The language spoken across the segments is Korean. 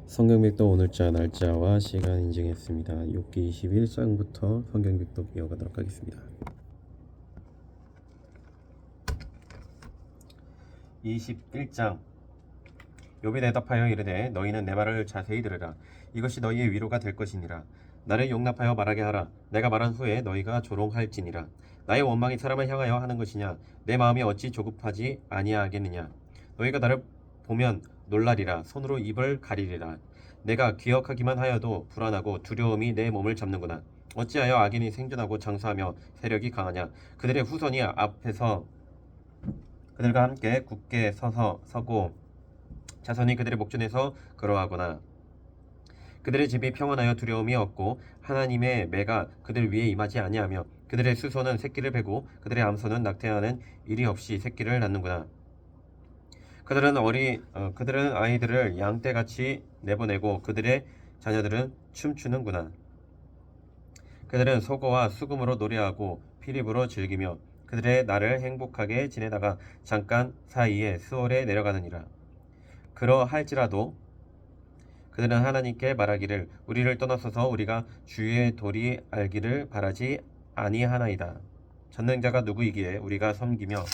성경백도 오늘자 날짜와 시간 인증했습니다. 욥기 21장부터 성경백도 이어가도록 하겠습니다. 21장. 욥이 대답하여 이르되 너희는 내 말을 자세히 들으라. 이것이 너희의 위로가 될 것이니라. 나를 용납하여 말하게 하라. 내가 말한 후에 너희가 조롱할지니라. 나의 원망이 사람을 향하여 하는 것이냐? 내 마음이 어찌 조급하지 아니하겠느냐? 너희가 나를 보면 놀라리라. 손으로 입을 가리리라. 내가 기억하기만 하여도 불안하고 두려움이 내 몸을 잡는구나. 어찌하여 악인이 생존하고 장수하며 세력이 강하냐? 그들의 후손이 앞에서 그들과 함께 굳게 서고 자손이 그들의 목전에서 걸어가거나 그들의 집이 평안하여 두려움이 없고 하나님의 매가 그들 위에 임하지 아니하며 그들의 수소는 새끼를 베고 그들의 암소는 낙태하는 일이 없이 새끼를 낳는구나. 그들은 아이들을 양떼같이 내보내고 그들의 자녀들은 춤추는구나. 그들은 소고와 수금으로 노래하고 피립으로 즐기며 그들의 날을 행복하게 지내다가 잠깐 사이에 수월에 내려가느니라. 그러할지라도 그들은 하나님께 말하기를 우리를 떠나서서 우리가 주의 도리 알기를 바라지 아니하나이다. 전능자가 누구이기에 우리가 섬기며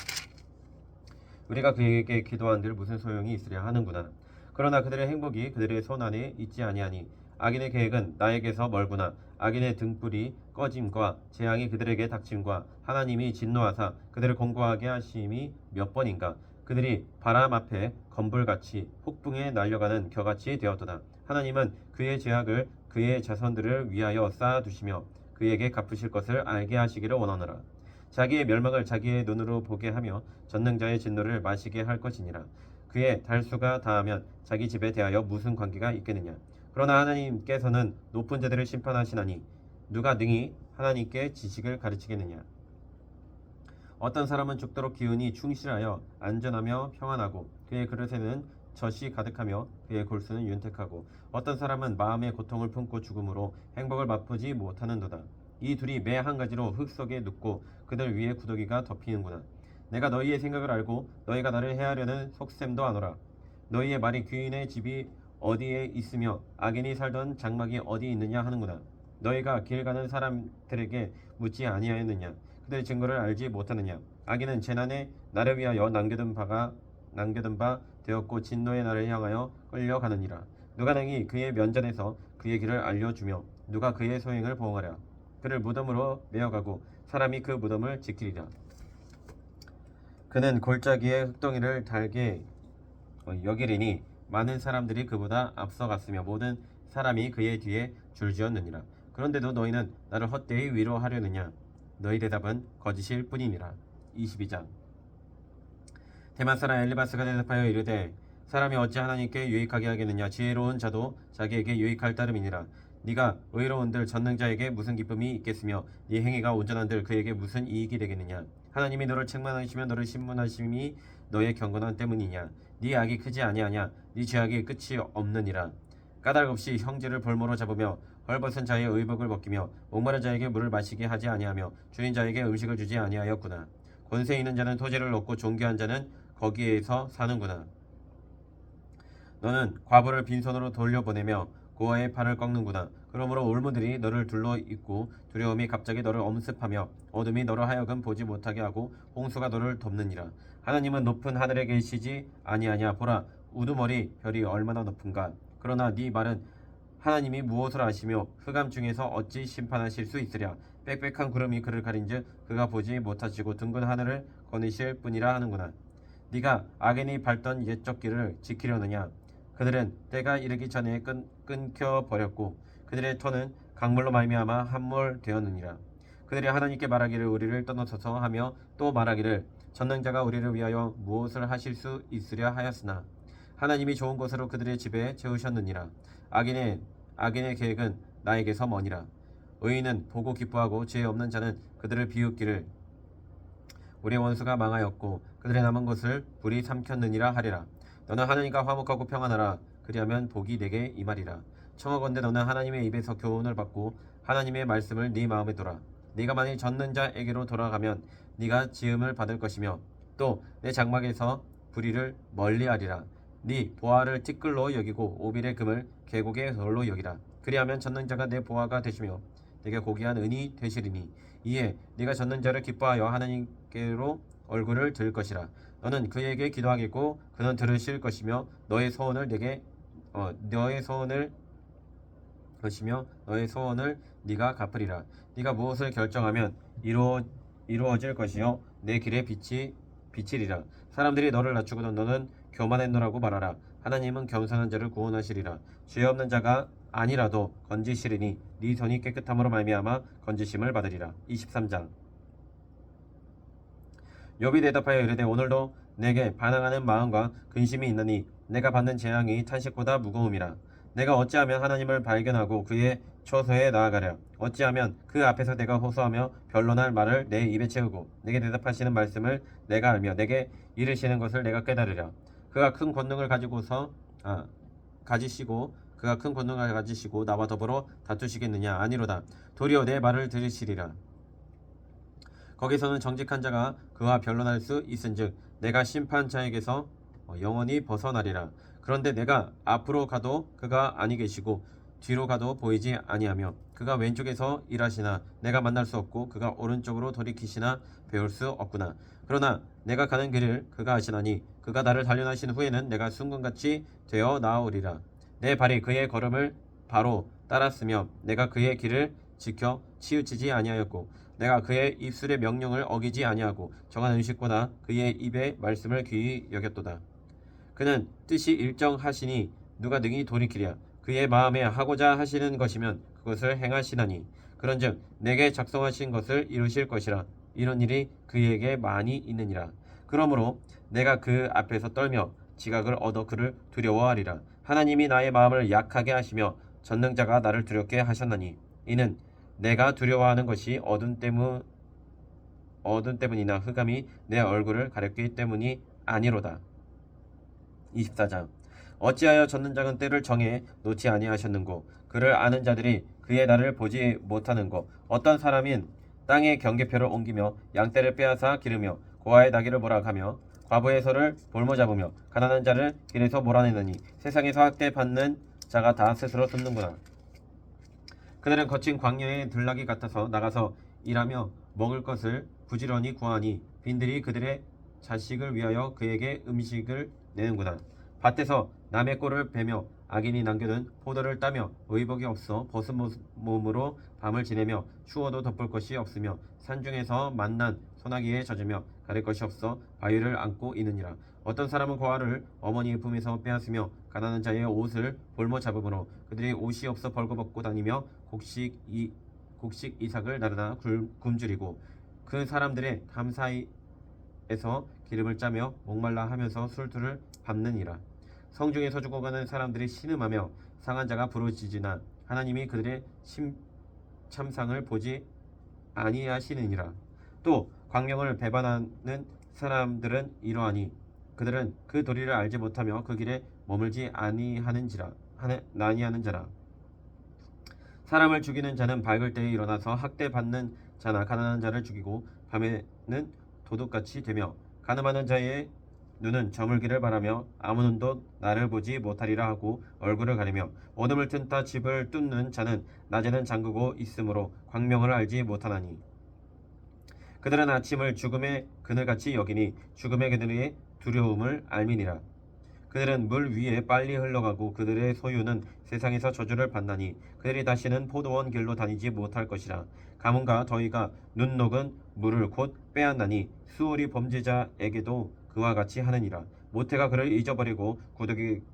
우리가 그에게 기도한들 무슨 소용이 있으랴 하는구나. 그러나 그들의 행복이 그들의 손 안에 있지 아니하니 악인의 계획은 나에게서 멀구나. 악인의 등불이 꺼짐과 재앙이 그들에게 닥침과 하나님이 진노하사 그들을 공고하게 하심이 몇 번인가. 그들이 바람 앞에 건불같이 폭풍에 날려가는 겨같이 되었도다. 하나님은 그의 죄악을 그의 자손들을 위하여 쌓아두시며 그에게 갚으실 것을 알게 하시기를 원하노라. 자기의 멸망을 자기의 눈으로 보게 하며 전능자의 진노를 마시게 할 것이니라. 그의 달수가 다하면 자기 집에 대하여 무슨 관계가 있겠느냐. 그러나 하나님께서는 높은 자들을 심판하시나니 누가 능히 하나님께 지식을 가르치겠느냐. 어떤 사람은 죽도록 기운이 충실하여 안전하며 평안하고 그의 그릇에는 젖이 가득하며 그의 골수는 윤택하고 어떤 사람은 마음의 고통을 품고 죽음으로 행복을 맛보지 못하는도다. 이 둘이 매 한 가지로 흙 속에 눕고 그들 위에 구더기가 덮이는구나. 내가 너희의 생각을 알고 너희가 나를 해하려는 속셈도 아노라. 너희의 말이 귀인의 집이 어디에 있으며 악인이 살던 장막이 어디 있느냐 하는구나. 너희가 길 가는 사람들에게 묻지 아니하였느냐. 그들의 증거를 알지 못하느냐. 악인은 재난에 나를 위하여 남겨둔 바 되었고 진노의 날을 향하여 끌려가느니라. 누가 능히 그의 면전에서 그의 길을 알려주며 누가 그의 소행을 보응하랴. 그를 무덤으로 메어가고 사람이 그 무덤을 지키리라. 그는 골짜기에 흙덩이를 달게 여기리니 많은 사람들이 그보다 앞서갔으며 모든 사람이 그의 뒤에 줄지었느니라. 그런데도 너희는 나를 헛되이 위로하려느냐. 너희 대답은 거짓일 뿐이니라. 22장. 대만 사람 엘리바스가 대답하여 이르되 사람이 어찌 하나님께 유익하게 하겠느냐. 지혜로운 자도 자기에게 유익할 따름이니라. 네가 의로운들 전능자에게 무슨 기쁨이 있겠으며 네 행위가 온전한들 그에게 무슨 이익이 되겠느냐. 하나님이 너를 책망하시며 너를 신문하심이 너의 경건함 때문이냐. 네 악이 크지 아니하냐. 네 죄악이 끝이 없느니라. 까닭 없이 형제를 볼모로 잡으며 헐벗은 자의 의복을 벗기며 목마른 자에게 물을 마시게 하지 아니하며 주인 자에게 음식을 주지 아니하였구나. 권세 있는 자는 토지를 얻고 존귀한 자는 거기에서 사는구나. 너는 과부를 빈손으로 돌려보내며 고아의 팔을 꺾는구나. 그러므로 올무들이 너를 둘러 잇고 두려움이 갑자기 너를 엄습하며 어둠이 너를 하여금 보지 못하게 하고 홍수가 너를 덮느니라. 하나님은 높은 하늘에 계시지 아니하냐. 보라, 우두머리 별이 얼마나 높은가. 그러나 네 말은 하나님이 무엇을 아시며 흑암 중에서 어찌 심판하실 수 있으랴. 빽빽한 구름이 그를 가린즉 그가 보지 못하시고 둥근 하늘을 거니실 뿐이라 하는구나. 네가 악인이 밟던 옛적 길을 지키려느냐. 그들은 때가 이르기 전에 끊겨버렸고 그들의 터는 강물로 말미암아 함몰되었느니라. 그들이 하나님께 말하기를 우리를 떠나서서 하며 또 말하기를 전능자가 우리를 위하여 무엇을 하실 수 있으랴 하였으나 하나님이 좋은 것으로 그들의 집에 채우셨느니라. 악인의 계획은 나에게서 머니라. 의인은 보고 기뻐하고 죄 없는 자는 그들을 비웃기를 우리의 원수가 망하였고 그들의 남은 것을 불이 삼켰느니라 하리라. 너는 하나님과 화목하고 평안하라. 그리하면 복이 내게 임하리라. 청하건대 너는 하나님의 입에서 교훈을 받고 하나님의 말씀을 네 마음에 두라. 네가 만일 전능자에게로 돌아가면 네가 지음을 받을 것이며 또 내 장막에서 불의를 멀리하리라. 네 보화를 티끌로 여기고 오빌의 금을 계곡의 돌로 여기라. 그리하면 젖는 자가 내 보화가 되시며 내게 고귀한 은이 되시리니 이에 네가 젖는 자를 기뻐하여 하나님께로 얼굴을 들 것이라. 너는 그에게 기도하겠고 그는 들으실 것이며 너의 소원을 너의 소원을 네가 갚으리라. 네가 무엇을 결정하면 이루어질 것이요 내 길에 빛이 비치리라. 사람들이 너를 낮추거든 너는 교만했노라고 말하라. 하나님은 겸손한 자를 구원하시리라. 죄 없는 자가 아니라도 건지시리니 네 손이 깨끗함으로 말미암아 건지심을 받으리라. 23장. 욥이 대답하여 이르되 오늘도 내게 반항하는 마음과 근심이 있나니 내가 받는 재앙이 탄식보다 무거움이라. 내가 어찌하면 하나님을 발견하고 그의 처소에 나아가랴. 어찌하면 그 앞에서 내가 호소하며 변론할 말을 내 입에 채우고 내게 대답하시는 말씀을 내가 알며 내게 이르시는 것을 내가 깨달으랴. 그가 큰 권능을 가지시고 나와 더불어 다투시겠느냐. 아니로다. 도리어 내 말을 들으시리라. 거기서는 정직한 자가 그와 변론할 수 있은즉 내가 심판자에게서 영원히 벗어나리라. 그런데 내가 앞으로 가도 그가 아니 계시고 뒤로 가도 보이지 아니하며 그가 왼쪽에서 일하시나 내가 만날 수 없고 그가 오른쪽으로 돌이키시나 배울 수 없구나. 그러나 내가 가는 길을 그가 아시나니 그가 나를 단련하신 후에는 내가 순금같이 되어 나아오리라. 내 발이 그의 걸음을 바로 따랐으며 내가 그의 길을 지켜 치우치지 아니하였고 내가 그의 입술의 명령을 어기지 아니하고 정한 음식보다 그의 입의 말씀을 귀히 여겼도다. 그는 뜻이 일정하시니 누가 능히 돌이키랴. 그의 마음에 하고자 하시는 것이면 그것을 행하시나니 그런즉 내게 작성하신 것을 이루실 것이라. 이런 일이 그에게 많이 있느니라. 그러므로 내가 그 앞에서 떨며 지각을 얻어 그를 두려워하리라. 하나님이 나의 마음을 약하게 하시며 전능자가 나를 두렵게 하셨나니 이는 내가 두려워하는 것이 어둠 때문이나 흑암이 내 얼굴을 가렸기 때문이 아니로다. 24장. 어찌하여 젖는 자는 때를 정해 놓지 아니하셨는고 그를 아는 자들이 그의 날을 보지 못하는고 어떤 사람인 땅의 경계표를 옮기며 양떼를 빼앗아 기르며 고아의 나귀를 몰아가며 과부의 소를 볼모 잡으며 가난한 자를 길에서 몰아내느니 세상에서 학대받는 자가 다 스스로 숨는구나. 그들은 거친 광야의 들나귀 같아서 나가서 일하며 먹을 것을 부지런히 구하니 빈들이 그들의 자식을 위하여 그에게 음식을 내는구나. 밭에서 남의 꼴을 베며 악인이 남겨둔 포도를 따며 의복이 없어 벗은 몸으로 밤을 지내며 추워도 덮을 것이 없으며 산중에서 만난 소나기에 젖으며 가릴 것이 없어 바위를 안고 있느니라. 어떤 사람은 고아를 어머니의 품에서 빼앗으며 가난한 자의 옷을 볼모 잡음으로 그들이 옷이 없어 벌거벗고 다니며 곡식 이삭을 나르나 굶주리고 그 사람들의 담 사이에서 기름을 짜며 목말라 하면서 술투를 밟느니라. 성중에서 죽어가는 사람들이 신음하며 상한 자가 부르짖으나 하나님이 그들의 참상을 보지 아니하시느니라. 또 광명을 배반하는 사람들은 이러하니 그들은 그 도리를 알지 못하며 그 길에 머물지 아니하는 자라. 사람을 죽이는 자는 밝을 때에 일어나서 학대받는 자나 가난한 자를 죽이고 밤에는 도둑같이 되며 가늠하는 자의 눈은 저물기를 바라며 아무 눈도 나를 보지 못하리라 하고 얼굴을 가리며 어둠을 튼다 집을 뚫는 자는 낮에는 잠그고 있으므로 광명을 알지 못하나니 그들은 아침을 죽음의 그늘같이 여기니 죽음의 그늘의 두려움을 알미니라. 그들은 물 위에 빨리 흘러가고 그들의 소유는 세상에서 저주를 받나니 그들이 다시는 포도원 길로 다니지 못할 것이라. 가뭄과 더위가 눈 녹은 물을 곧 빼앗나니 수월이 범죄자에게도 그와 같이 하느니라. 모태가 그를 잊어버리고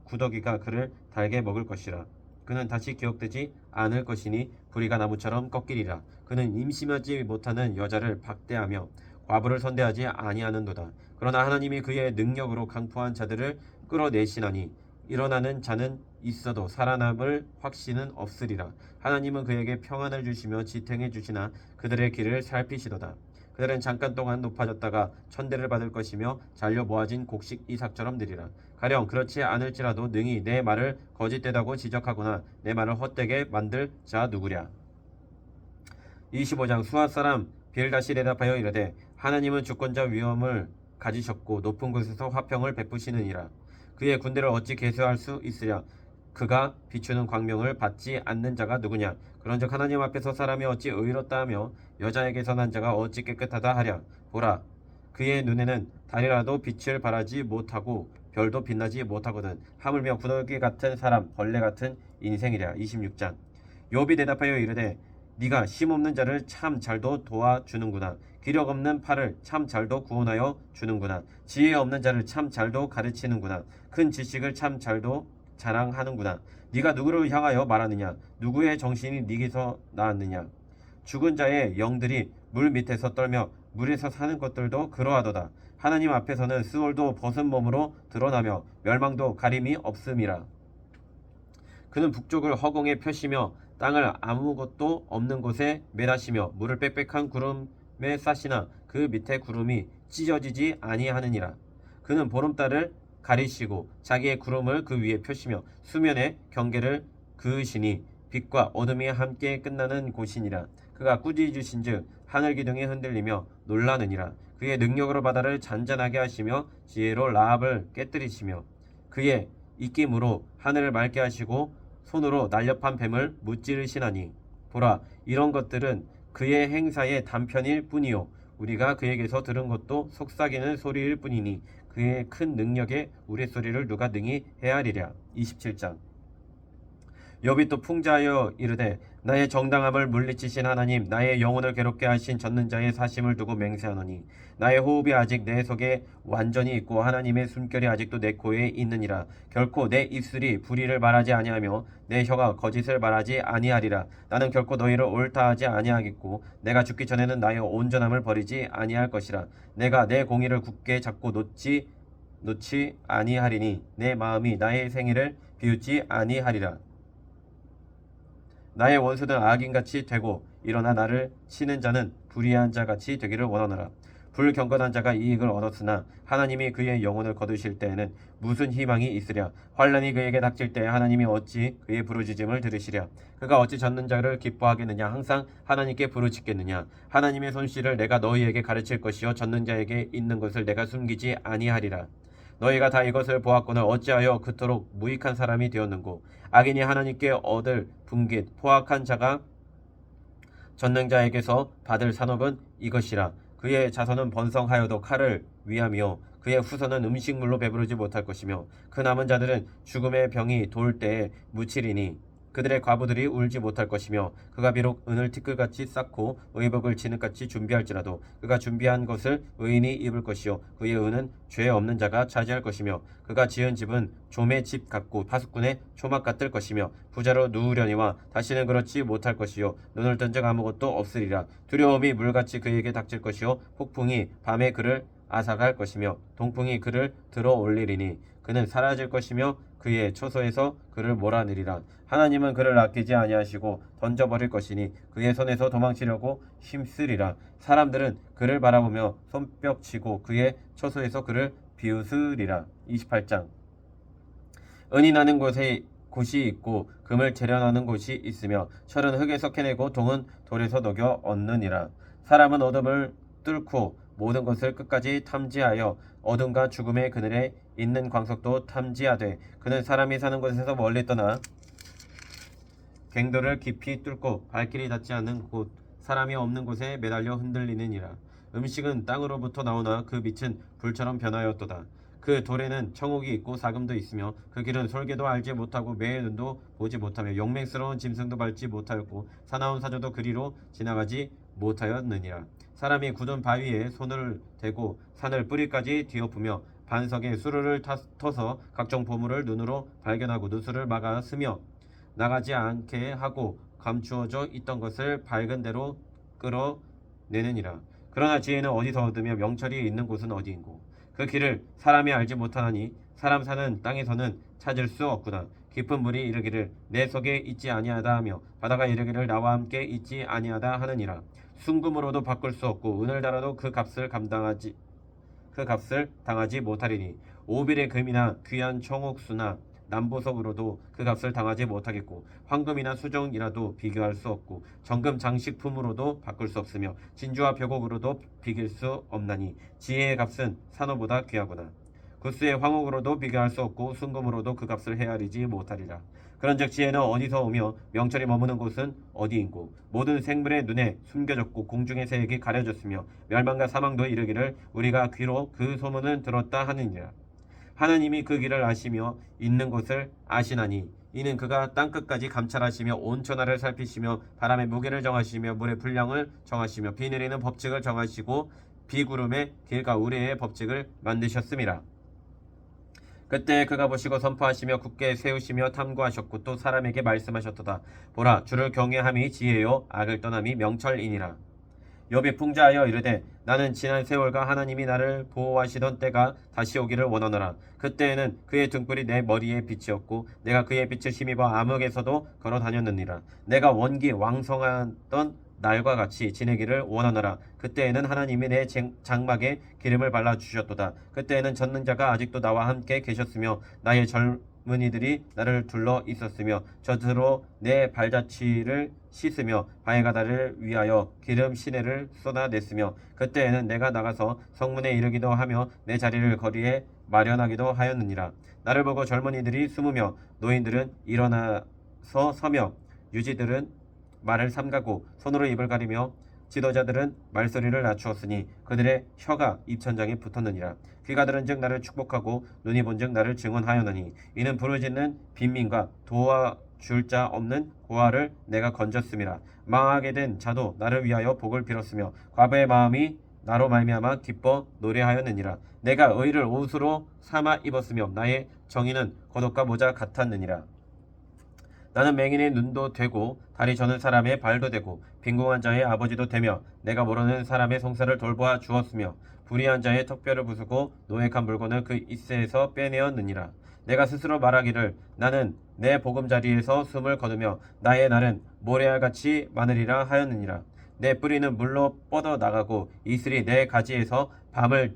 구더기가 그를 달게 먹을 것이라. 그는 다시 기억되지 않을 것이니 부리가 나무처럼 꺾이리라. 그는 임신하지 못하는 여자를 박대하며 과부를 선대하지 아니하는도다. 그러나 하나님이 그의 능력으로 강포한 자들을 끌어내시나니 일어나는 자는 있어도 살아남을 확신은 없으리라. 하나님은 그에게 평안을 주시며 지탱해 주시나 그들의 길을 살피시도다. 그들은 잠깐 동안 높아졌다가 천대를 받을 것이며 잘려 모아진 곡식 이삭처럼 느리라. 가령 그렇지 않을지라도 능히 내 말을 거짓되다고 지적하거나 내 말을 헛되게 만들 자 누구랴. 25장. 수앗 사람 빌닷이 대답하여 이르되 하나님은 주권자 위엄을 가지셨고 높은 곳에서 화평을 베푸시느니라. 그의 군대를 어찌 계수할 수 있으랴. 그가 비추는 광명을 받지 않는 자가 누구냐. 그런즉 하나님 앞에서 사람이 어찌 의롭다 하며 여자에게서 난 자가 어찌 깨끗하다 하랴. 보라, 그의 눈에는 달이라도 빛을 발하지 못하고 별도 빛나지 못하거든. 하물며 구더기 같은 사람, 벌레 같은 인생이랴. 26장. 욥이 대답하여 이르되 네가 힘없는 자를 참 잘도 도와주는구나. 기력 없는 팔을 참 잘도 구원하여 주는구나. 지혜 없는 자를 참 잘도 가르치는구나. 큰 지식을 참 잘도 자랑하는구나. 네가 누구를 향하여 말하느냐. 누구의 정신이 네게서 나왔느냐. 죽은 자의 영들이 물 밑에서 떨며 물에서 사는 것들도 그러하도다. 하나님 앞에서는 스올도 벗은 몸으로 드러나며 멸망도 가림이 없음이라. 그는 북쪽을 허공에 펴시며 땅을 아무것도 없는 곳에 매다시며 물을 빽빽한 구름에 싸시나 그 밑에 구름이 찢어지지 아니하느니라. 그는 보름달을 가리시고 자기의 구름을 그 위에 펴시며 수면의 경계를 그으시니 빛과 어둠이 함께 끝나는 곳이니라. 그가 꾸짖으신즉 하늘 기둥이 흔들리며 놀라느니라. 그의 능력으로 바다를 잔잔하게 하시며 지혜로 라합을 깨뜨리시며 그의 입김으로 하늘을 맑게 하시고 손으로 날렵한 뱀을 무찌르시나니 보라, 이런 것들은 그의 행사의 단편일 뿐이요 우리가 그에게서 들은 것도 속삭이는 소리일 뿐이니 그의 큰 능력에 우레소리를 누가 능히 헤아리랴. 27장. 욥이 또 풍자하여 이르되 나의 정당함을 물리치신 하나님, 나의 영혼을 괴롭게 하신 젖는 자의 사심을 두고 맹세하노니 나의 호흡이 아직 내 속에 완전히 있고 하나님의 숨결이 아직도 내 코에 있느니라. 결코 내 입술이 불의를 말하지 아니하며 내 혀가 거짓을 말하지 아니하리라. 나는 결코 너희를 옳다 하지 아니하겠고 내가 죽기 전에는 나의 온전함을 버리지 아니할 것이라. 내가 내 공의를 굳게 잡고 놓지 아니하리니 내 마음이 나의 생일을 비웃지 아니하리라. 나의 원수는 악인같이 되고 일어나 나를 치는 자는 불의한 자같이 되기를 원하노라. 불경건한 자가 이익을 얻었으나 하나님이 그의 영혼을 거두실 때에는 무슨 희망이 있으랴. 환난이 그에게 닥칠 때에 하나님이 어찌 그의 부르짖음을 들으시랴. 그가 어찌 젖는 자를 기뻐하겠느냐. 항상 하나님께 부르짖겠느냐. 하나님의 손실을 내가 너희에게 가르칠 것이요 젖는 자에게 있는 것을 내가 숨기지 아니하리라. 너희가 다 이것을 보았거늘 어찌하여 그토록 무익한 사람이 되었는고. 악인이 하나님께 얻을 분깃 포악한 자가 전능자에게서 받을 산업은 이것이라. 그의 자손은 번성하여도 칼을 위하며 그의 후손은 음식물로 배부르지 못할 것이며 그 남은 자들은 죽음의 병이 돌 때에 묻히리니 그들의 과부들이 울지 못할 것이며 그가 비록 은을 티끌같이 쌓고 의복을 진흙같이 준비할지라도 그가 준비한 것을 의인이 입을 것이요 그의 은은 죄 없는 자가 차지할 것이며 그가 지은 집은 좀의 집 같고 파수꾼의 초막 같을 것이며 부자로 누우려니와 다시는 그렇지 못할 것이요 눈을 뜬 적 아무것도 없으리라. 두려움이 물같이 그에게 닥칠 것이요 폭풍이 밤에 그를 앗아갈 것이며 동풍이 그를 들어 올리리니 그는 사라질 것이며 그의 처소에서 그를 몰아내리라. 하나님은 그를 아끼지 아니하시고 던져버릴 것이니 그의 손에서 도망치려고 힘쓰리라. 사람들은 그를 바라보며 손뼉치고 그의 처소에서 그를 비웃으리라. 28장. 은이 나는 곳이 있고 금을 재련하는 곳이 있으며 철은 흙에서 캐내고 동은 돌에서 녹여 얻느니라. 사람은 어둠을 뚫고 모든 것을 끝까지 탐지하여 어둠과 죽음의 그늘에 있는 광석도 탐지하되 그는 사람이 사는 곳에서 멀리 떠나 갱도를 깊이 뚫고 발길이 닿지 않는 곳 사람이 없는 곳에 매달려 흔들리느니라. 음식은 땅으로부터 나오나 그 빛은 불처럼 변하였도다. 그 돌에는 청옥이 있고 사금도 있으며 그 길은 솔개도 알지 못하고 매의 눈도 보지 못하며 용맹스러운 짐승도 밟지 못하였고 사나운 사자도 그리로 지나가지 못하였느니라. 사람이 굳은 바위에 손을 대고 산을 뿌리까지 뒤엎으며 반석에 수르를 터서 각종 보물을 눈으로 발견하고 누수를 막아 스며 나가지 않게 하고 감추어져 있던 것을 밝은 대로 끌어내느니라. 그러나 지혜는 어디서 얻으며 명철이 있는 곳은 어디인고. 그 길을 사람이 알지 못하나니 사람 사는 땅에서는 찾을 수 없구나. 깊은 물이 이르기를 내 속에 있지 아니하다 하며 바다가 이르기를 나와 함께 있지 아니하다 하느니라. 순금으로도 바꿀 수 없고 은을 달아도 그 값을 당하지 못하리니 오빌의 금이나 귀한 청옥수나 남보석으로도 그 값을 당하지 못하겠고 황금이나 수정이라도 비교할 수 없고 정금 장식품으로도 바꿀 수 없으며 진주와 벽옥으로도 비길 수 없나니 지혜의 값은 산호보다 귀하구나. 구스의 황옥으로도 비교할 수 없고 순금으로도 그 값을 헤아리지 못하리라. 그런즉 지혜는 어디서 오며 명철이 머무는 곳은 어디인고 모든 생물의 눈에 숨겨졌고 공중의 새에게 가려졌으며 멸망과 사망도 이르기를 우리가 귀로 그 소문을 들었다 하느니라. 하나님이 그 길을 아시며 있는 곳을 아시나니 이는 그가 땅끝까지 감찰하시며 온 천하를 살피시며 바람의 무게를 정하시며 물의 분량을 정하시며 비 내리는 법칙을 정하시고 비구름의 길과 우레의 법칙을 만드셨음이라. 그때 그가 보시고 선포하시며 굳게 세우시며 탐구하셨고 또 사람에게 말씀하셨도다. 보라, 주를 경외함이 지혜요 악을 떠남이 명철이니라. 욥이 풍자하여 이르되 나는 지난 세월과 하나님이 나를 보호하시던 때가 다시 오기를 원하노라. 그때에는 그의 등불이 내 머리에 빛이었고 내가 그의 빛을 힘입어 암흑에서도 걸어 다녔느니라. 내가 원기 왕성하던 날과 같이 지내기를 원하노라. 그때에는 하나님이 내 장막에 기름을 발라 주셨도다. 그때에는 전능자가 아직도 나와 함께 계셨으며 나의 젊은이들이 나를 둘러 있었으며 젖으로 내 발자취를 씻으며 바위가 나를 위하여 기름 시내를 쏟아냈으며 그때에는 내가 나가서 성문에 이르기도 하며 내 자리를 거리에 마련하기도 하였느니라. 나를 보고 젊은이들이 숨으며 노인들은 일어나서 서며 유지들은 말을 삼가고 손으로 입을 가리며 지도자들은 말소리를 낮추었으니 그들의 혀가 입천장에 붙었느니라. 귀가 들은즉 나를 축복하고 눈이 본즉 나를 증언하였느니 이는 부르짖는 빈민과 도와줄 자 없는 고아를 내가 건졌음이라. 망하게 된 자도 나를 위하여 복을 빌었으며 과부의 마음이 나로 말미암아 기뻐 노래하였느니라. 내가 의를 옷으로 삼아 입었으며 나의 정의는 겉옷과 모자 같았느니라. 나는 맹인의 눈도 되고 다리 저는 사람의 발도 되고 빈궁한 자의 아버지도 되며 내가 모르는 사람의 성사를 돌보아 주었으며 불의한 자의 턱뼈를 부수고 노획한 물건을 그 이새에서 빼내었느니라. 내가 스스로 말하기를 나는 내 보금자리에서 숨을 거두며 나의 날은 모래알같이 많으리라 하였느니라. 내 뿌리는 물로 뻗어 나가고 이슬이 내 가지에서 밤을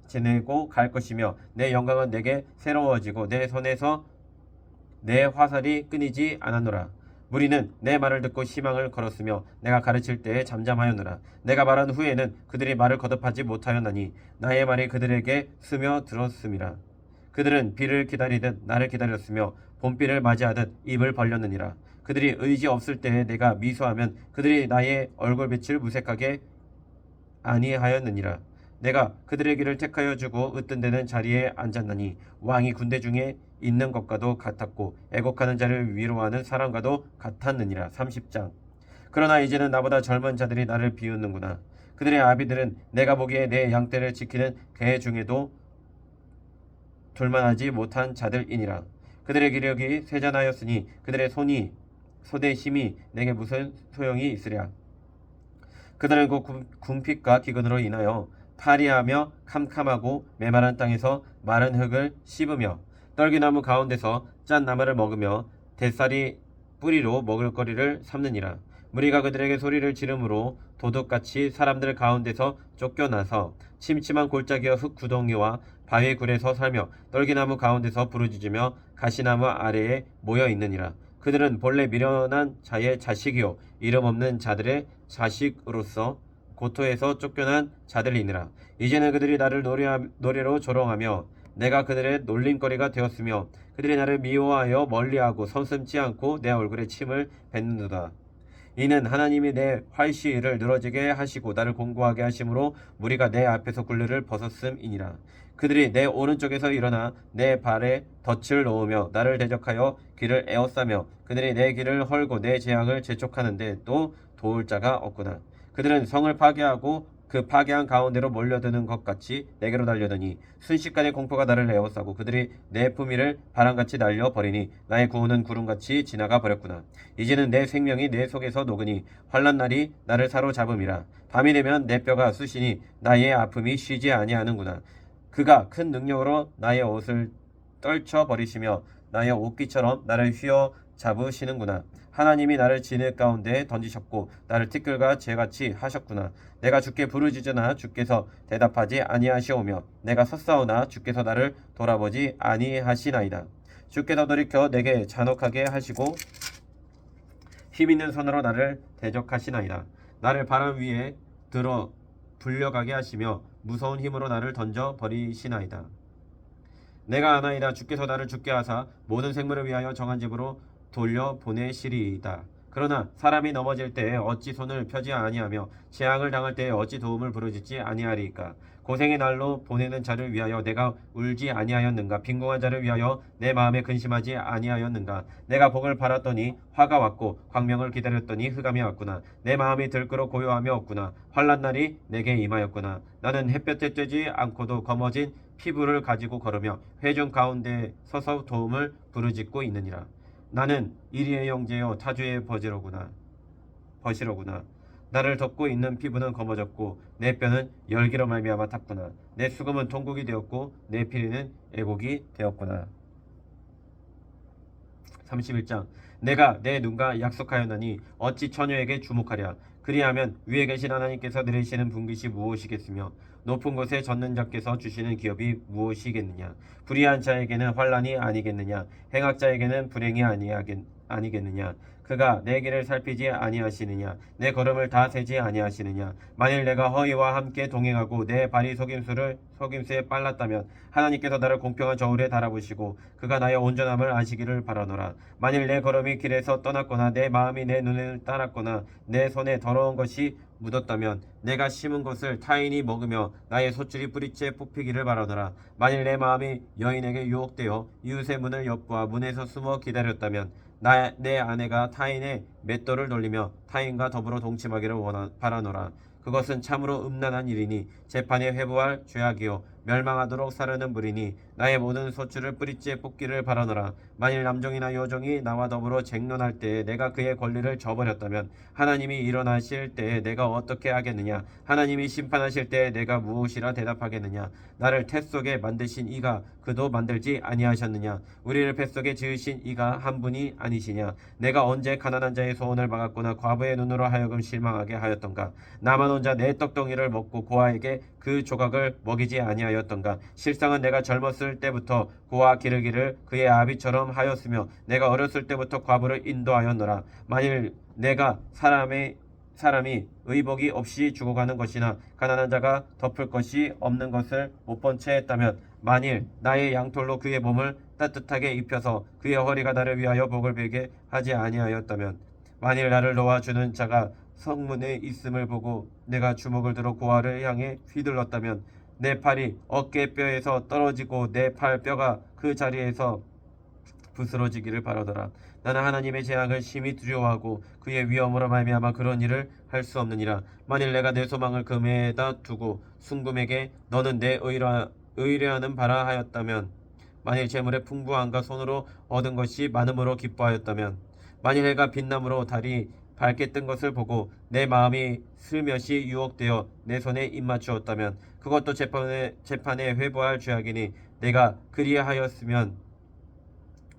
지내고 갈 것이며 내 영광은 내게 새로워지고 내 손에서 내 화살이 끊이지 않았노라. 무리는 내 말을 듣고 희망을 걸었으며 내가 가르칠 때에 잠잠하였노라. 내가 말한 후에는 그들이 말을 거듭하지 못하였나니 나의 말이 그들에게 스며들었음이라. 그들은 비를 기다리듯 나를 기다렸으며 봄비를 맞이하듯 입을 벌렸느니라. 그들이 의지 없을 때에 내가 미소하면 그들이 나의 얼굴빛을 무색하게 아니하였느니라. 내가 그들의 길을 택하여 주고 으뜸 되는 자리에 앉았나니 왕이 군대 중에 있는 것과도 같았고 애곡하는 자를 위로하는 사람과도 같았느니라. 30장. 그러나 이제는 나보다 젊은 자들이 나를 비웃는구나. 그들의 아비들은 내가 보기에 내 양떼를 지키는 개 중에도 둘만하지 못한 자들이니라. 그들의 기력이 쇠잔하였으니 그들의 손의 힘이 내게 무슨 소용이 있으랴. 그들은 군핍과 기근으로 인하여 파리하며 캄캄하고 메마른 땅에서 마른 흙을 씹으며 떨기나무 가운데서 짠 나무를 먹으며 대쌀이 뿌리로 먹을거리를 삼느니라. 무리가 그들에게 소리를 지르므로 도둑같이 사람들 가운데서 쫓겨나서 침침한 골짜기와 흙 구덩이와 바위 굴에서 살며 떨기나무 가운데서 부르짖으며 가시나무 아래에 모여 있느니라. 그들은 본래 미련한 자의 자식이요 이름 없는 자들의 자식으로서 고토에서 쫓겨난 자들이니라. 이제는 그들이 나를 노래로 조롱하며 내가 그들의 놀림거리가 되었으며 그들이 나를 미워하여 멀리하고 서슴지 않고 내 얼굴에 침을 뱉는도다. 이는 하나님이 내 활시위를 늘어지게 하시고 나를 공고하게 하심으로 무리가 내 앞에서 굴레를 벗었음이니라. 그들이 내 오른쪽에서 일어나 내 발에 덫을 놓으며 나를 대적하여 길을 에워싸며 그들이 내 길을 헐고 내 재앙을 재촉하는데 또 도울 자가 없구나. 그들은 성을 파괴하고 그 파괴한 가운데로 몰려드는 것 같이 내게로 달려드니 순식간에 공포가 나를 에워싸고 그들이 내 품위를 바람같이 날려버리니 나의 구원은 구름같이 지나가 버렸구나. 이제는 내 생명이 내 속에서 녹으니 환난날이 나를 사로잡음이라. 밤이 되면 내 뼈가 쑤시니 나의 아픔이 쉬지 아니하는구나. 그가 큰 능력으로 나의 옷을 떨쳐버리시며 나의 옷깃처럼 나를 휘어 잡으시는구나. 하나님이 나를 진흙 가운데 던지셨고 나를 티끌과 재같이 하셨구나. 내가 주께 부르짖으나 주께서 대답하지 아니하시오며 내가 섰사오나 주께서 나를 돌아보지 아니하시나이다. 주께서 돌이켜 내게 잔혹하게 하시고 힘있는 손으로 나를 대적하시나이다. 나를 바람 위에 들어 불려가게 하시며 무서운 힘으로 나를 던져 버리시나이다. 내가 아나이다. 주께서 나를 죽게 하사 모든 생물을 위하여 정한 집으로 돌려 보내시리이다. 그러나 사람이 넘어질 때에 어찌 손을 펴지 아니하며 재앙을 당할 때에 어찌 도움을 부르짖지 아니하리이까. 고생의 날로 보내는 자를 위하여 내가 울지 아니하였는가. 빈궁한 자를 위하여 내 마음에 근심하지 아니하였는가. 내가 복을 바랐더니 화가 왔고 광명을 기다렸더니 흑암이 왔구나. 내 마음이 들끓어 고요하며 없구나. 환난 날이 내게 임하였구나. 나는 햇볕에 쬐지 않고도 검어진 피부를 가지고 걸으며 회중 가운데 서서 도움을 부르짖고 있느니라. 나는 이리의 형제여 타주의 버시로구나. 나를 덮고 있는 피부는 검어졌고 내 뼈는 열기로 말미암아 탔구나. 내 수금은 통곡이 되었고 내 피리는 애곡이 되었구나. 31장. 내가 내 눈과 약속하였나니 어찌 처녀에게 주목하랴. 그리하면 위에 계신 하나님께서 내리시는 분깃이 무엇이겠으며 높은 곳에 젖는 자께서 주시는 기업이 무엇이겠느냐. 불의한 자에게는 환난이 아니겠느냐. 행악자에게는 불행이 아니겠느냐. 그가 내 길을 살피지 아니하시느냐. 내 걸음을 다 세지 아니하시느냐. 만일 내가 허위와 함께 동행하고 내 발이 속임수에 빨랐다면 하나님께서 나를 공평한 저울에 달아보시고 그가 나의 온전함을 아시기를 바라노라. 만일 내 걸음이 길에서 떠났거나 내 마음이 내 눈을 따랐거나 내 손에 더러운 것이 묻었다면 내가 심은 것을 타인이 먹으며 나의 소출이 뿌리째 뽑히기를 바라노라. 만일 내 마음이 여인에게 유혹되어 이웃의 문을 엿보아 문에서 숨어 기다렸다면 내 아내가 타인의 맷돌을 돌리며 타인과 더불어 동침하기를 바라노라. 그것은 참으로 음란한 일이니 재판에 회부할 죄악이요 멸망하도록 사르는 물이니 나의 모든 소출을 뿌리째 뽑기를 바라노라. 만일 남종이나 여종이 나와 더불어 쟁론할 때에 내가 그의 권리를 저버렸다면 하나님이 일어나실 때에 내가 어떻게 하겠느냐. 하나님이 심판하실 때에 내가 무엇이라 대답하겠느냐. 나를 태 속에 만드신 이가 그도 만들지 아니하셨느냐. 우리를 뱃속에 지으신 이가 한 분이 아니시냐. 내가 언제 가난한 자의 소원을 막았거나 과부의 눈으로 하여금 실망하게 하였던가. 나만 혼자 내 떡덩이를 먹고 고아에게 그 조각을 먹이지 아니하였던가. 실상은 내가 젊었을 때부터 고아 기르기를 그의 아비처럼 하였으며 내가 어렸을 때부터 과부를 인도하였노라. 만일 내가 사람이 의복이 없이 죽어가는 것이나 가난한 자가 덮을 것이 없는 것을 못 본 채 했다면 만일 나의 양털로 그의 몸을 따뜻하게 입혀서 그의 허리가 나를 위하여 복을 빌게 하지 아니하였다면 만일 나를 놓아주는 자가 성문에 있음을 보고 내가 주먹을 들어 고아를 향해 휘둘렀다면 내 팔이 어깨뼈에서 떨어지고 내 팔 뼈가 그 자리에서 부스러지기를 바라더라. 나는 하나님의 재앙을 심히 두려워하고 그의 위엄으로 말미암아 그런 일을 할 수 없느니라. 만일 내가 내 소망을 금에다 두고 순금에게 너는 내 의뢰하는 바라 하였다면 만일 재물의 풍부함과 손으로 얻은 것이 많음으로 기뻐하였다면 만일 해가 빛남으로 달이 밝게 뜬 것을 보고 내 마음이 슬며시 유혹되어 내 손에 입맞추었다면 그것도 재판에 회부할 죄악이니 내가 그리하였으면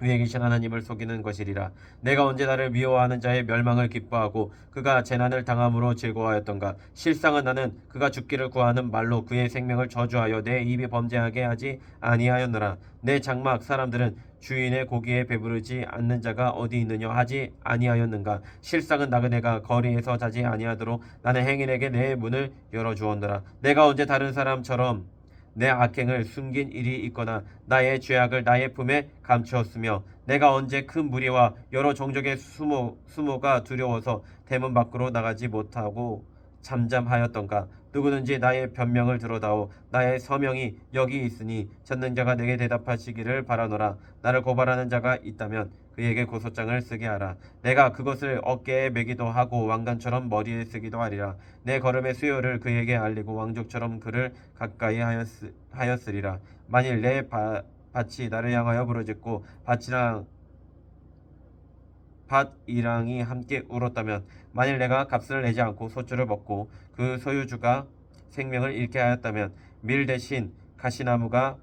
위에 계신 하나님을 속이는 것이리라. 내가 언제 나를 미워하는 자의 멸망을 기뻐하고 그가 재난을 당함으로 즐거워하였던가. 실상은 나는 그가 죽기를 구하는 말로 그의 생명을 저주하여 내 입이 범죄하게 하지 아니하였노라. 내 장막 사람들은 주인의 고기에 배부르지 않는 자가 어디 있느냐 하지 아니하였는가. 실상은 나그네가 거리에서 자지 아니하도록 나는 행인에게 내 문을 열어주었노라. 내가 언제 다른 사람처럼 내 악행을 숨긴 일이 있거나 나의 죄악을 나의 품에 감추었으며 내가 언제 큰 무리와 여러 종족의 수모가 두려워서 대문 밖으로 나가지 못하고 잠잠하였던가. 누구든지 나의 변명을 들어다오. 나의 서명이 여기 있으니 찾는 자가 내게 대답하시기를 바라노라. 나를 고발하는 자가 있다면 그에게 고소장을 쓰게 하라. 내가 그것을 어깨에 매기도 하고 왕관처럼 머리에 쓰기도 하리라. 내 걸음의 수요를 그에게 알리고 왕족처럼 그를 가까이 하였으리라. 만일 내 밭이 나를 향하여 부르짖고 밭이랑이 함께 울었다면 만일 내가 값을 내지 않고 소출을 먹고 그 소유주가 생명을 잃게 하였다면 밀 대신 가시나무가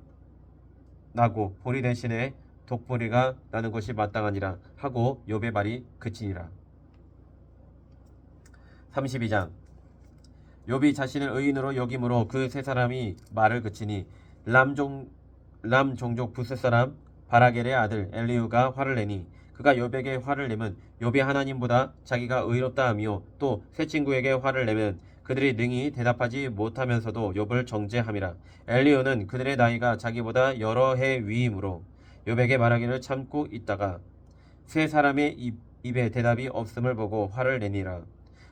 나고 보리 대신에 독보리가 나는 것이 마땅하니라 하고 욥의 말이 그치니라. 32장. 욥이 자신을 의인으로 여김으로 그 세 사람이 말을 그치니 람 종족 부스 사람 바라겔의 아들 엘리후가 화를 내니 그가 욥에게 화를 내면 욥이 하나님보다 자기가 의롭다 하며 또 새 친구에게 화를 내면 그들이 능히 대답하지 못하면서도 욥을 정죄함이라. 엘리후는 그들의 나이가 자기보다 여러 해 위이므로 욥에게 말하기를 참고 있다가 세 사람의 입에 대답이 없음을 보고 화를 내니라.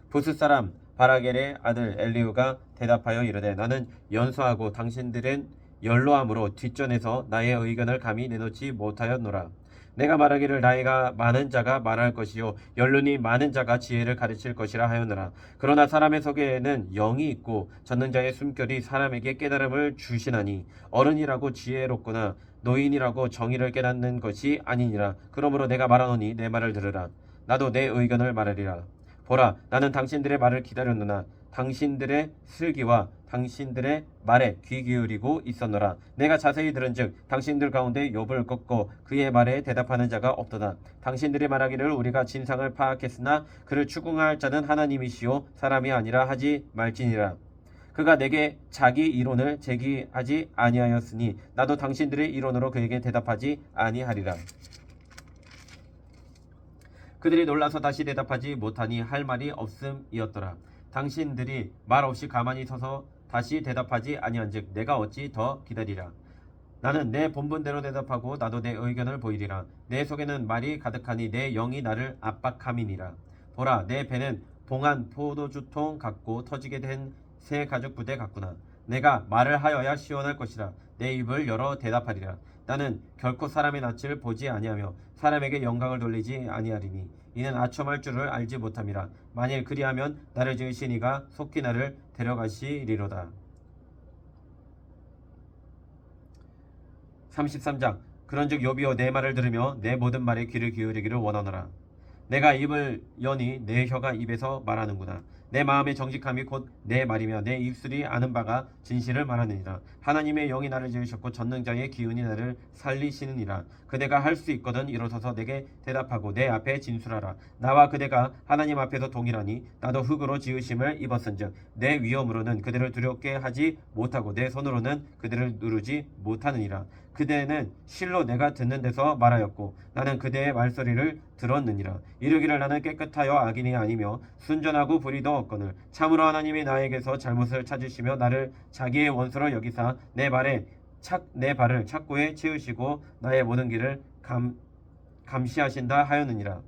부스 사람 바라겔의 아들 엘리후가 대답하여 이르되 나는 연소하고 당신들은 연로함으로 뒷전에서 나의 의견을 감히 내놓지 못하였노라. 내가 말하기를 나이가 많은 자가 말할 것이요 연륜이 많은 자가 지혜를 가르칠 것이라 하였노라. 그러나 사람의 속에는 영이 있고 전능자의 숨결이 사람에게 깨달음을 주시나니 어른이라고 지혜롭거나 노인이라고 정의를 깨닫는 것이 아니니라. 그러므로 내가 말하노니 내 말을 들으라. 나도 내 의견을 말하리라. 보라, 나는 당신들의 말을 기다렸노나 당신들의 슬기와 당신들의 말에 귀 기울이고 있었노라. 내가 자세히 들은즉 당신들 가운데 욥을 꺾고 그의 말에 대답하는 자가 없도다. 당신들이 말하기를 우리가 진상을 파악했으나 그를 추궁할 자는 하나님이시요 사람이 아니라 하지 말지니라. 그가 내게 자기 이론을 제기하지 아니하였으니 나도 당신들의 이론으로 그에게 대답하지 아니하리라. 그들이 놀라서 다시 대답하지 못하니 할 말이 없음이었더라. 당신들이 말 없이 가만히 서서 다시 대답하지 아니한즉 내가 어찌 더 기다리라. 나는 내 본분대로 대답하고 나도 내 의견을 보이리라. 내 속에는 말이 가득하니 내 영이 나를 압박함이니라. 보라, 내 배는 봉한 포도주통 같고 터지게 된 새 가죽 부대 같구나. 내가 말을 하여야 시원할 것이라. 내 입을 열어 대답하리라. 나는 결코 사람의 낯을 보지 아니하며 사람에게 영광을 돌리지 아니하리니 이는 아첨할 줄을 알지 못함이라. 만일 그리하면 나를 지으신 이가 속히 나를 데려가시리로다. 33장. 그런즉 욥이여 내 말을 들으며 내 모든 말에 귀를 기울이기를 원하노라. 내가 입을 여니 내 혀가 입에서 말하는구나. 내 마음의 정직함이 곧 내 말이며 내 입술이 아는 바가 진실을 말하느니라. 하나님의 영이 나를 지으셨고 전능자의 기운이 나를 살리시느니라. 그대가 할 수 있거든 일어서서 내게 대답하고 내 앞에 진술하라. 나와 그대가 하나님 앞에서 동일하니 나도 흙으로 지으심을 입었은즉 내 위엄으로는 그들을 두렵게 하지 못하고 내 손으로는 그들을 누르지 못하느니라. 그대는 실로 내가 듣는 데서 말하였고 나는 그대의 말소리를 들었느니라. 이르기를 나는 깨끗하여 악인이 아니며 순전하고 불의도 없거늘 참으로 하나님이 나에게서 잘못을 찾으시며 나를 자기의 원수로 여기사 내 발을 착고에 채우시고 나의 모든 길을 감시하신다 하였느니라.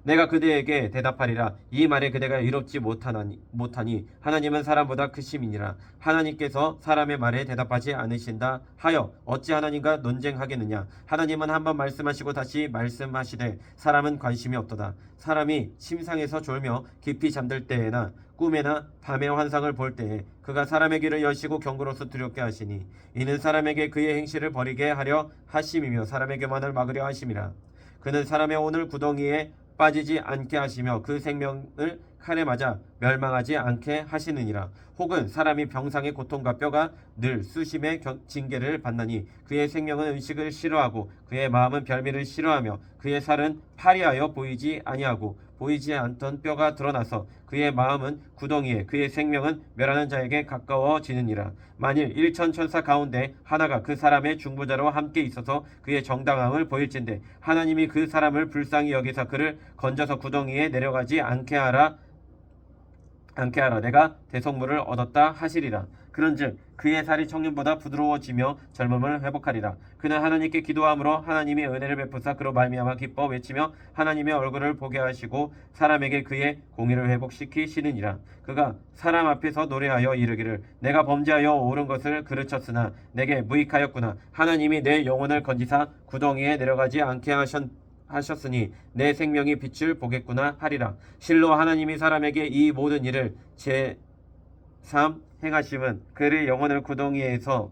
내가 그대에게 대답하리라. 이 말에 그대가 이롭지 못하니 하나님은 사람보다 크심이니라. 하나님께서 사람의 말에 대답하지 않으신다 하여 어찌 하나님과 논쟁하겠느냐. 하나님은 한번 말씀하시고 다시 말씀하시되 사람은 관심이 없도다. 사람이 침상에서 졸며 깊이 잠들 때에나 꿈에나 밤의 환상을 볼 때에 그가 사람의 귀를 여시고 경고로서 두렵게 하시니 이는 사람에게 그의 행실을 버리게 하려 하심이며 사람의 교만을 막으려 하심이라. 그는 사람의 오늘 구덩이에 빠지지 않게 하시며 그 생명을 칼에 맞아 멸망하지 않게 하시느니라. 혹은 사람이 병상의 고통과 뼈가 늘 수심의 징계를 받나니 그의 생명은 음식을 싫어하고 그의 마음은 별미를 싫어하며 그의 살은 파리하여 보이지 아니하고 보이지 않던 뼈가 드러나서 그의 마음은 구덩이에 그의 생명은 멸하는 자에게 가까워지느니라. 만일 일천 천사 가운데 하나가 그 사람의 중보자로 함께 있어서 그의 정당함을 보일진대 하나님이 그 사람을 불쌍히 여기사 그를 건져서 구덩이에 내려가지 않게 하라 내가 대속물을 얻었다 하시리라. 그런즉 그의 살이 청년보다 부드러워지며 젊음을 회복하리라. 그는 하나님께 기도함으로 하나님이 은혜를 베푸사 그로 말미암아 기뻐 외치며 하나님의 얼굴을 보게 하시고 사람에게 그의 공의를 회복시키시느니라. 그가 사람 앞에서 노래하여 이르기를 내가 범죄하여 옳은 것을 그르쳤으나 내게 무익하였구나. 하나님이 내 영혼을 건지사 구덩이에 내려가지 않게 하셨으니 내 생명이 빛을 보겠구나 하리라. 실로 하나님이 사람에게 이 모든 일을 제3 행하심은 그의 영혼을 구덩이에서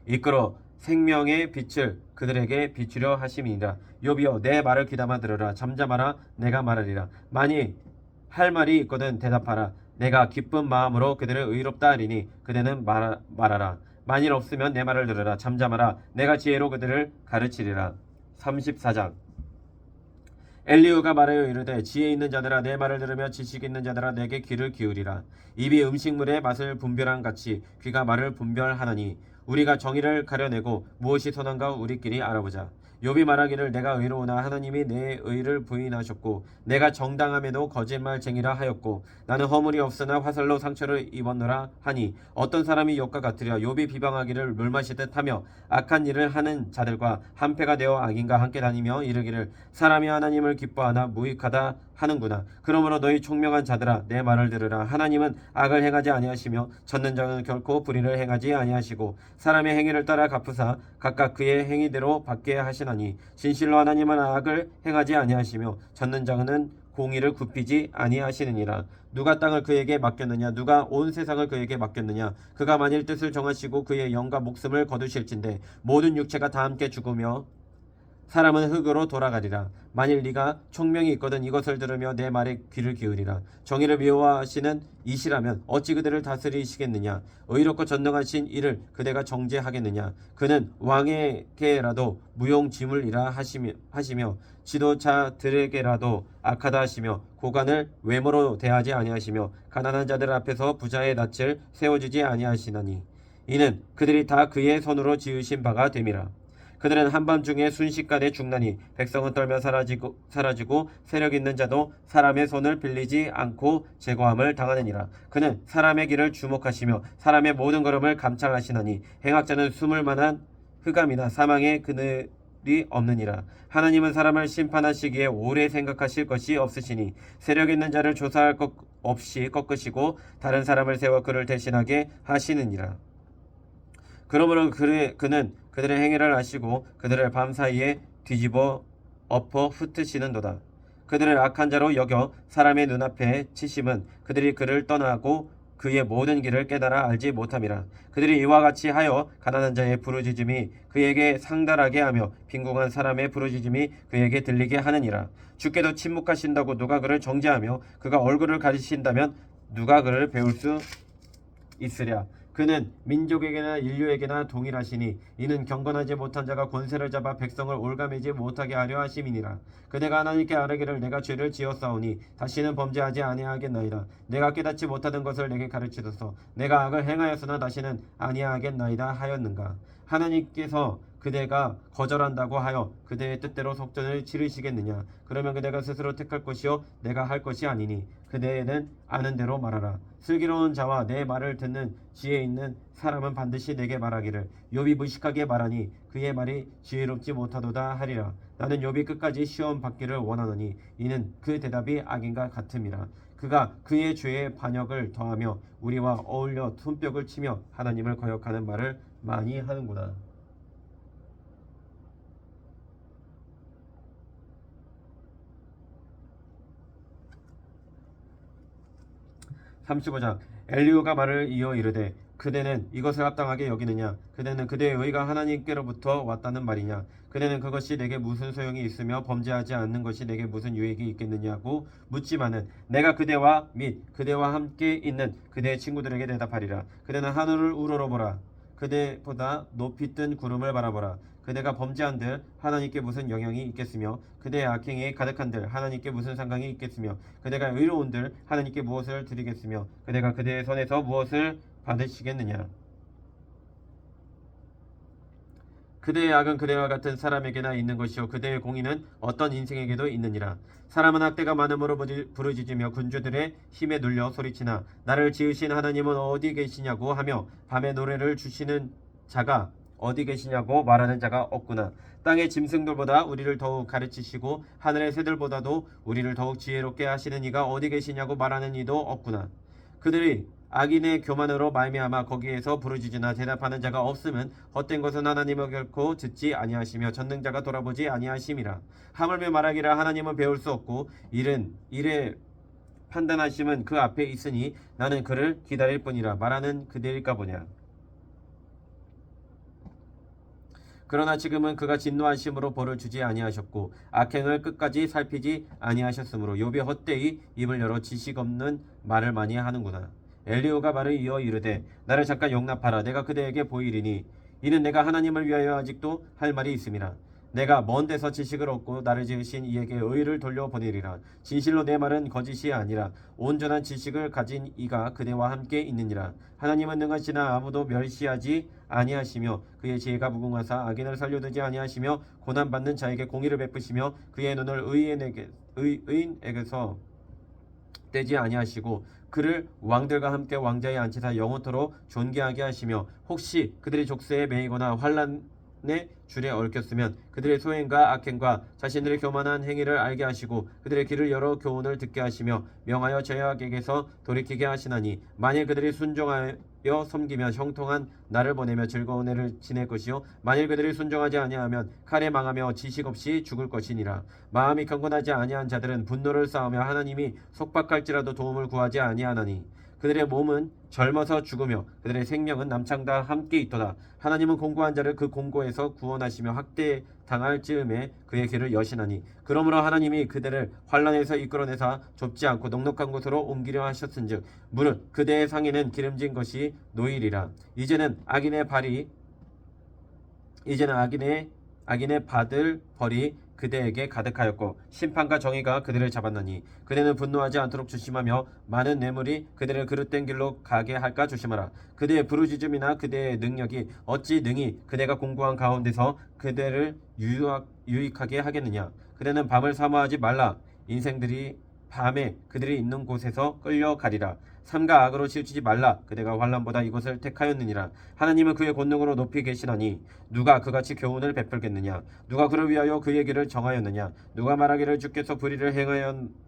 이끌어 생명의 빛을 그들에게 비추려 하심이니라. 욥이여 내 말을 귀담아 들으라. 잠잠하라 내가 말하리라. 만일 할 말이 있거든 대답하라. 내가 기쁜 마음으로 그들을 의롭다 하리니 그대는 말하라. 만일 없으면 내 말을 들으라. 잠잠하라 내가 지혜로 그들을 가르치리라. 34장. 엘리후가 말하여 이르되 지혜 있는 자들아 내 말을 들으며 지식 있는 자들아 내게 귀를 기울이라. 입이 음식물의 맛을 분별한 같이 귀가 말을 분별하나니 우리가 정의를 가려내고 무엇이 선한가 우리끼리 알아보자. 욥이 말하기를 내가 의로우나 하나님이 내 의를 부인하셨고 내가 정당함에도 거짓말쟁이라 하였고 나는 허물이 없으나 화살로 상처를 입었노라 하니 어떤 사람이 욥과 같으랴. 욥이 비방하기를 물 마시듯 하며 악한 일을 하는 자들과 한패가 되어 악인과 함께 다니며 이르기를 사람이 하나님을 기뻐하나 무익하다 하는구나. 그러므로 너희 총명한 자들아 내 말을 들으라. 하나님은 악을 행하지 아니하시며 젖는 자는 결코 불의를 행하지 아니하시고 사람의 행위를 따라 갚으사 각각 그의 행위대로 받게 하시나니 진실로 하나님은 악을 행하지 아니하시며 젖는 자는 공의를 굽히지 아니하시느니라. 누가 땅을 그에게 맡겼느냐? 누가 온 세상을 그에게 맡겼느냐? 그가 만일 뜻을 정하시고 그의 영과 목숨을 거두실진데 모든 육체가 다 함께 죽으며 사람은 흙으로 돌아가리라. 만일 네가 총명이 있거든 이것을 들으며 내 말에 귀를 기울이라. 정의를 미워하시는 이시라면 어찌 그들을 다스리시겠느냐? 의롭고 전능하신 이를 그대가 정죄하겠느냐? 그는 왕에게라도 무용지물이라 하시며 지도자들에게라도 악하다 하시며 고관을 외모로 대하지 아니하시며 가난한 자들 앞에서 부자의 낯을 세워주지 아니하시나니 이는 그들이 다 그의 손으로 지으신 바가 됨이라. 그들은 한밤중에 순식간에 죽나니 백성은 떨며 사라지고 세력 있는 자도 사람의 손을 빌리지 않고 제거함을 당하느니라. 그는 사람의 길을 주목하시며 사람의 모든 걸음을 감찰하시나니 행악자는 숨을 만한 흑암이나 사망의 그늘이 없느니라. 하나님은 사람을 심판하시기에 오래 생각하실 것이 없으시니 세력 있는 자를 조사할 것 없이 꺾으시고 다른 사람을 세워 그를 대신하게 하시느니라. 그러므로 그는 그들의 행위를 아시고 그들을 밤사이에 뒤집어 엎어 흩으시는도다. 그들을 악한 자로 여겨 사람의 눈앞에 치심은 그들이 그를 떠나고 그의 모든 길을 깨달아 알지 못함이라. 그들이 이와 같이 하여 가난한 자의 부르짖음이 그에게 상달하게 하며 빈궁한 사람의 부르짖음이 그에게 들리게 하느니라. 주께도 침묵하신다고 누가 그를 정죄하며 그가 얼굴을 가리신다면 누가 그를 배울 수 있으랴. 그는 민족에게나 인류에게나 동일하시니 이는 경건하지 못한 자가 권세를 잡아 백성을 올가매지 못하게 하려 하심이니라. 그대가 하나님께 아뢰기를 내가 죄를 지었사오니 다시는 범죄하지 아니하겠나이다. 내가 깨닫지 못하던 것을 내게 가르치소서. 내가 악을 행하였으나 다시는 아니하겠나이다 하였는가. 하나님께서 그대가 거절한다고 하여 그대의 뜻대로 속전을 치르시겠느냐. 그러면 그대가 스스로 택할 것이요 내가 할 것이 아니니 그대는 아는 대로 말하라. 슬기로운 자와 내 말을 듣는 지혜 있는 사람은 반드시 내게 말하기를 욥이 무식하게 말하니 그의 말이 지혜롭지 못하도다 하리라. 나는 욥이 끝까지 시험 받기를 원하노니 이는 그 대답이 악인과 같음이라. 그가 그의 죄의 반역을 더하며 우리와 어울려 손뼉을 치며 하나님을 거역하는 말을 많이 하는구나. 35장 엘리후가 말을 이어 이르되 그대는 이것을 합당하게 여기느냐? 그대는 그대의 의가 하나님께로부터 왔다는 말이냐? 그대는 그것이 내게 무슨 소용이 있으며 범죄하지 않는 것이 내게 무슨 유익이 있겠느냐고 묻지만은 내가 그대와 및 그대와 함께 있는 그대의 친구들에게 대답하리라. 그대는 하늘을 우러러보라. 그대보다 높이 뜬 구름을 바라보라. 그대가 범죄한들 하나님께 무슨 영향이 있겠으며 그대의 악행이 가득한들 하나님께 무슨 상관이 있겠으며 그대가 의로운들 하나님께 무엇을 드리겠으며 그대가 그대의 손에서 무엇을 받으시겠느냐. 그대의 악은 그대와 같은 사람에게나 있는 것이요 그대의 공의는 어떤 인생에게도 있느니라. 사람은 학대가 많음으로 부르짖으며 군주들의 힘에 눌려 소리치나 나를 지으신 하나님은 어디 계시냐고 하며 밤에 노래를 주시는 자가 어디 계시냐고 말하는 자가 없구나. 땅의 짐승들보다 우리를 더욱 가르치시고 하늘의 새들보다도 우리를 더욱 지혜롭게 하시는 이가 어디 계시냐고 말하는 이도 없구나. 그들이 악인의 교만으로 말미암아 거기에서 부르짖으나 대답하는 자가 없음은 헛된 것은 하나님을 결코 듣지 아니하시며 전능자가 돌아보지 아니하심이라. 하물며 말하기를 하나님은 배울 수 없고 일의 판단하심은 그 앞에 있으니 나는 그를 기다릴 뿐이라 말하는 그대일까 보냐. 그러나 지금은 그가 진노하심으로 벌을 주지 아니하셨고 악행을 끝까지 살피지 아니하셨으므로 욥이 헛되이 입을 열어 지식 없는 말을 많이 하는구나. 엘리후가 말을 이어 이르되 나를 잠깐 용납하라. 내가 그대에게 보이리니 이는 내가 하나님을 위하여 아직도 할 말이 있음이라. 내가 먼 데서 지식을 얻고 나를 지으신 이에게 의를 돌려보내리라. 진실로 내 말은 거짓이 아니라 온전한 지식을 가진 이가 그대와 함께 있느니라. 하나님은 능하시나 아무도 멸시하지 아니하시며 그의 지혜가 무궁하사 악인을 살려두지 아니하시며 고난받는 자에게 공의를 베푸시며 그의 눈을 의인에게서 떼지 아니하시고 그를 왕들과 함께 왕자에 앉히사 영원토록 존귀하게 하시며 혹시 그들이 족쇄에 매이거나 환난의 줄에 얽혔으면 그들의 소행과 악행과 자신들의 교만한 행위를 알게 하시고 그들의 길을 열어 교훈을 듣게 하시며 명하여 죄악에게서 돌이키게 하시나니 만일 그들이 순종하여 섬기며 형통한 날을 보내며 즐거운 해를 지낼 것이요 만일 그들이 순종하지 아니하면 칼에 망하며 지식 없이 죽을 것이니라. 마음이 경건하지 아니한 자들은 분노를 쌓으며 하나님이 속박할지라도 도움을 구하지 아니하나니 그들의 몸은 젊어서 죽으며 그들의 생명은 남창다 함께 있도다. 하나님은 공고한 자를 그 공고에서 구원하시며 학대당할 즈음에 그의 길을 여시나니 그러므로 하나님이 그들을 환난에서 이끌어내사 좁지 않고 넉넉한 곳으로 옮기려 하셨은즉 무릇 그대의 상에는 기름진 것이 놓이리라. 이제는 악인의 받을 벌이 그대에게 가득하였고 심판과 정의가 그들을 잡았나니 그대는 분노하지 않도록 조심하며 많은 뇌물이 그들을 그릇된 길로 가게 할까 조심하라. 그대의 부르짖음이나 그대의 능력이 어찌 능히 그대가 공고한 가운데서 그대를 유익하게 하겠느냐. 그대는 밤을 사모하지 말라. 인생들이 밤에 그들이 있는 곳에서 끌려가리라. 삼가 악으로 치우치지 말라. 그대가 환난보다 이곳을 택하였느니라. 하나님은 그의 권능으로 높이 계시나니 누가 그같이 교훈을 베풀겠느냐. 누가 그를 위하여 그의 길을 정하였느냐. 누가 말하기를 주께서 불의를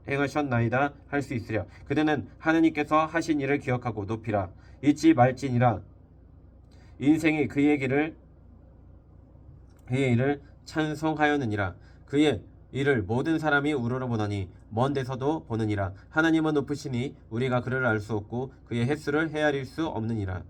행하셨나이다 할 수 있으랴. 그대는 하느님께서 하신 일을 기억하고 높이라. 잊지 말지니라. 인생이 그의 일을 찬송하였느니라. 그의 이를 모든 사람이 우러러보나니 먼 데서도 보느니라. 하나님은 높으시니 우리가 그를 알 수 없고 그의 횟수를 헤아릴 수 없느니라.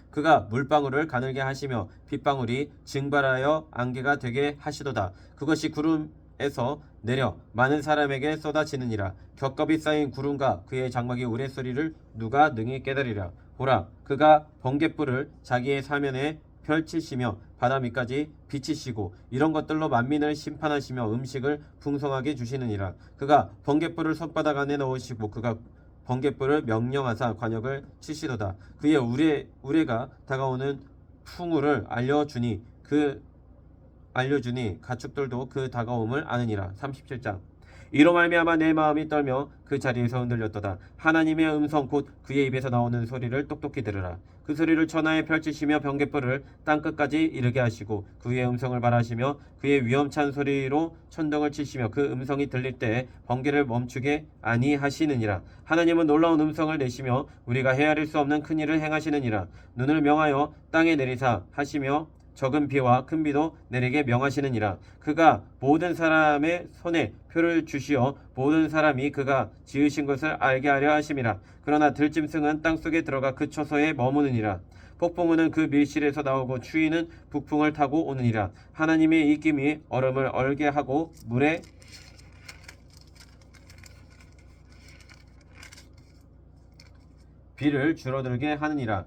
그가 물방울을 가늘게 하시며 빗방울이 증발하여 안개가 되게 하시도다. 그것이 구름에서 내려 많은 사람에게 쏟아지느니라. 겹겹이 쌓인 구름과 그의 장막의 우레소리를 누가 능히 깨달으리라. 보라, 그가 번갯불을 자기의 사면에 펼치시며 바다 밑까지 비치시고 이런 것들로 만민을 심판하시며 음식을 풍성하게 주시느니라. 그가 번갯불을 손바닥 안에 넣으시고 그가 번갯불을 명령하사 관역을 치시도다. 그의 우레가 다가오는 풍우를 알려주니 가축들도 그 다가옴을 아느니라. 37장. 이로 말미암아 내 마음이 떨며 그 자리에서 흔들렸도다. 하나님의 음성 곧 그의 입에서 나오는 소리를 똑똑히 들으라. 그 소리를 천하에 펼치시며 번갯불을 땅끝까지 이르게 하시고 그의 음성을 말하시며 그의 위험찬 소리로 천둥을 치시며 그 음성이 들릴 때에 번개를 멈추게 아니하시느니라. 하나님은 놀라운 음성을 내시며 우리가 헤아릴 수 없는 큰 일을 행하시느니라. 눈을 명하여 땅에 내리사 하시며 적은 비와 큰 비도 내리게 명하시느니라. 그가 모든 사람의 손에 표를 주시어 모든 사람이 그가 지으신 것을 알게 하려 하심이라. 그러나 들짐승은 땅속에 들어가 그 처소에 머무느니라. 폭풍우는 그 밀실에서 나오고 추위는 북풍을 타고 오느니라. 하나님의 입김이 얼음을 얼게 하고 물에 비를 줄어들게 하느니라.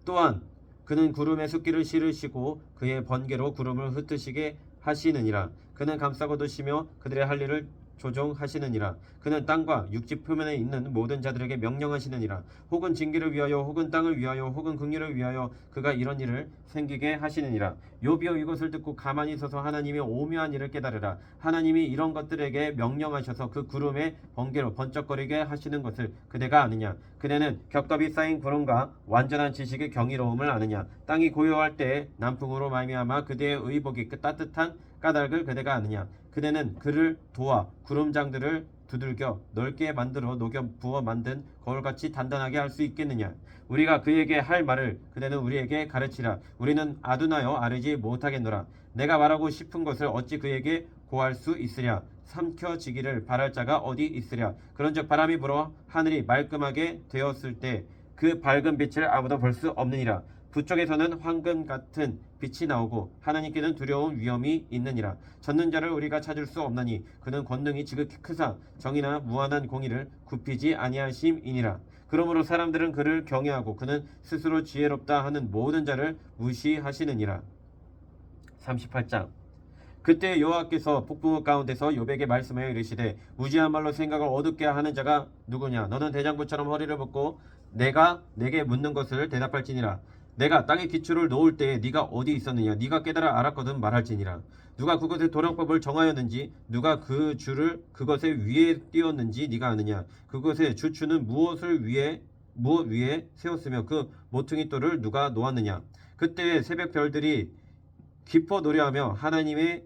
또한 그는 구름에 숫기를 실으시고 그의 번개로 구름을 흩으시게 하시느니라. 그는 감싸고 드시며 그들의 할 일을 조종하시느니라. 그는 땅과 육지 표면에 있는 모든 자들에게 명령하시느니라. 혹은 징계를 위하여 혹은 땅을 위하여 혹은 긍휼을 위하여 그가 이런 일을 생기게 하시느니라. 욥이여 이것을 듣고 가만히 서서 하나님의 오묘한 일을 깨달으라. 하나님이 이런 것들에게 명령하셔서 그 구름의 번개로 번쩍거리게 하시는 것을 그대가 아느냐. 그대는 겹겹이 쌓인 구름과 완전한 지식의 경이로움을 아느냐. 땅이 고요할 때에 남풍으로 말미암아 그대의 의복이 따뜻한 까닭을 그대가 아느냐. 그대는 그를 도와 구름장들을 두들겨 넓게 만들어 녹여 부어 만든 거울같이 단단하게 할 수 있겠느냐. 우리가 그에게 할 말을 그대는 우리에게 가르치라. 우리는 아둔하여 아르지 못하겠노라. 내가 말하고 싶은 것을 어찌 그에게 고할 수 있으랴. 삼켜지기를 바랄 자가 어디 있으랴. 그런즉 바람이 불어 하늘이 말끔하게 되었을 때 그 밝은 빛을 아무도 볼 수 없느니라. 부쪽에서는 황금 같은 빛이 나오고 하나님께는 두려운 위험이 있느니라. 젖는 자를 우리가 찾을 수 없나니 그는 권능이 지극히 크사 정의나 무한한 공의를 굽히지 아니하심이니라. 그러므로 사람들은 그를 경외하고 그는 스스로 지혜롭다 하는 모든 자를 무시하시느니라. 38장. 그때 여호와께서 북부 가운데서 요백에 말씀하여 이르시되 무지한 말로 생각을 어둡게 하는 자가 누구냐? 너는 대장부처럼 허리를 붓고 내가 내게 묻는 것을 대답할지니라. 내가 땅에 기초를 놓을 때에 네가 어디 있었느냐? 네가 깨달아 알았거든 말할지니라. 누가 그것의 도량법을 정하였는지 누가 그 줄을 그것의 위에 띄웠는지 네가 아느냐? 그것의 주추는 무엇 위에 세웠으며 그 모퉁이 돌을 누가 놓았느냐? 그때 새벽 별들이 기뻐 노래하며 하나님의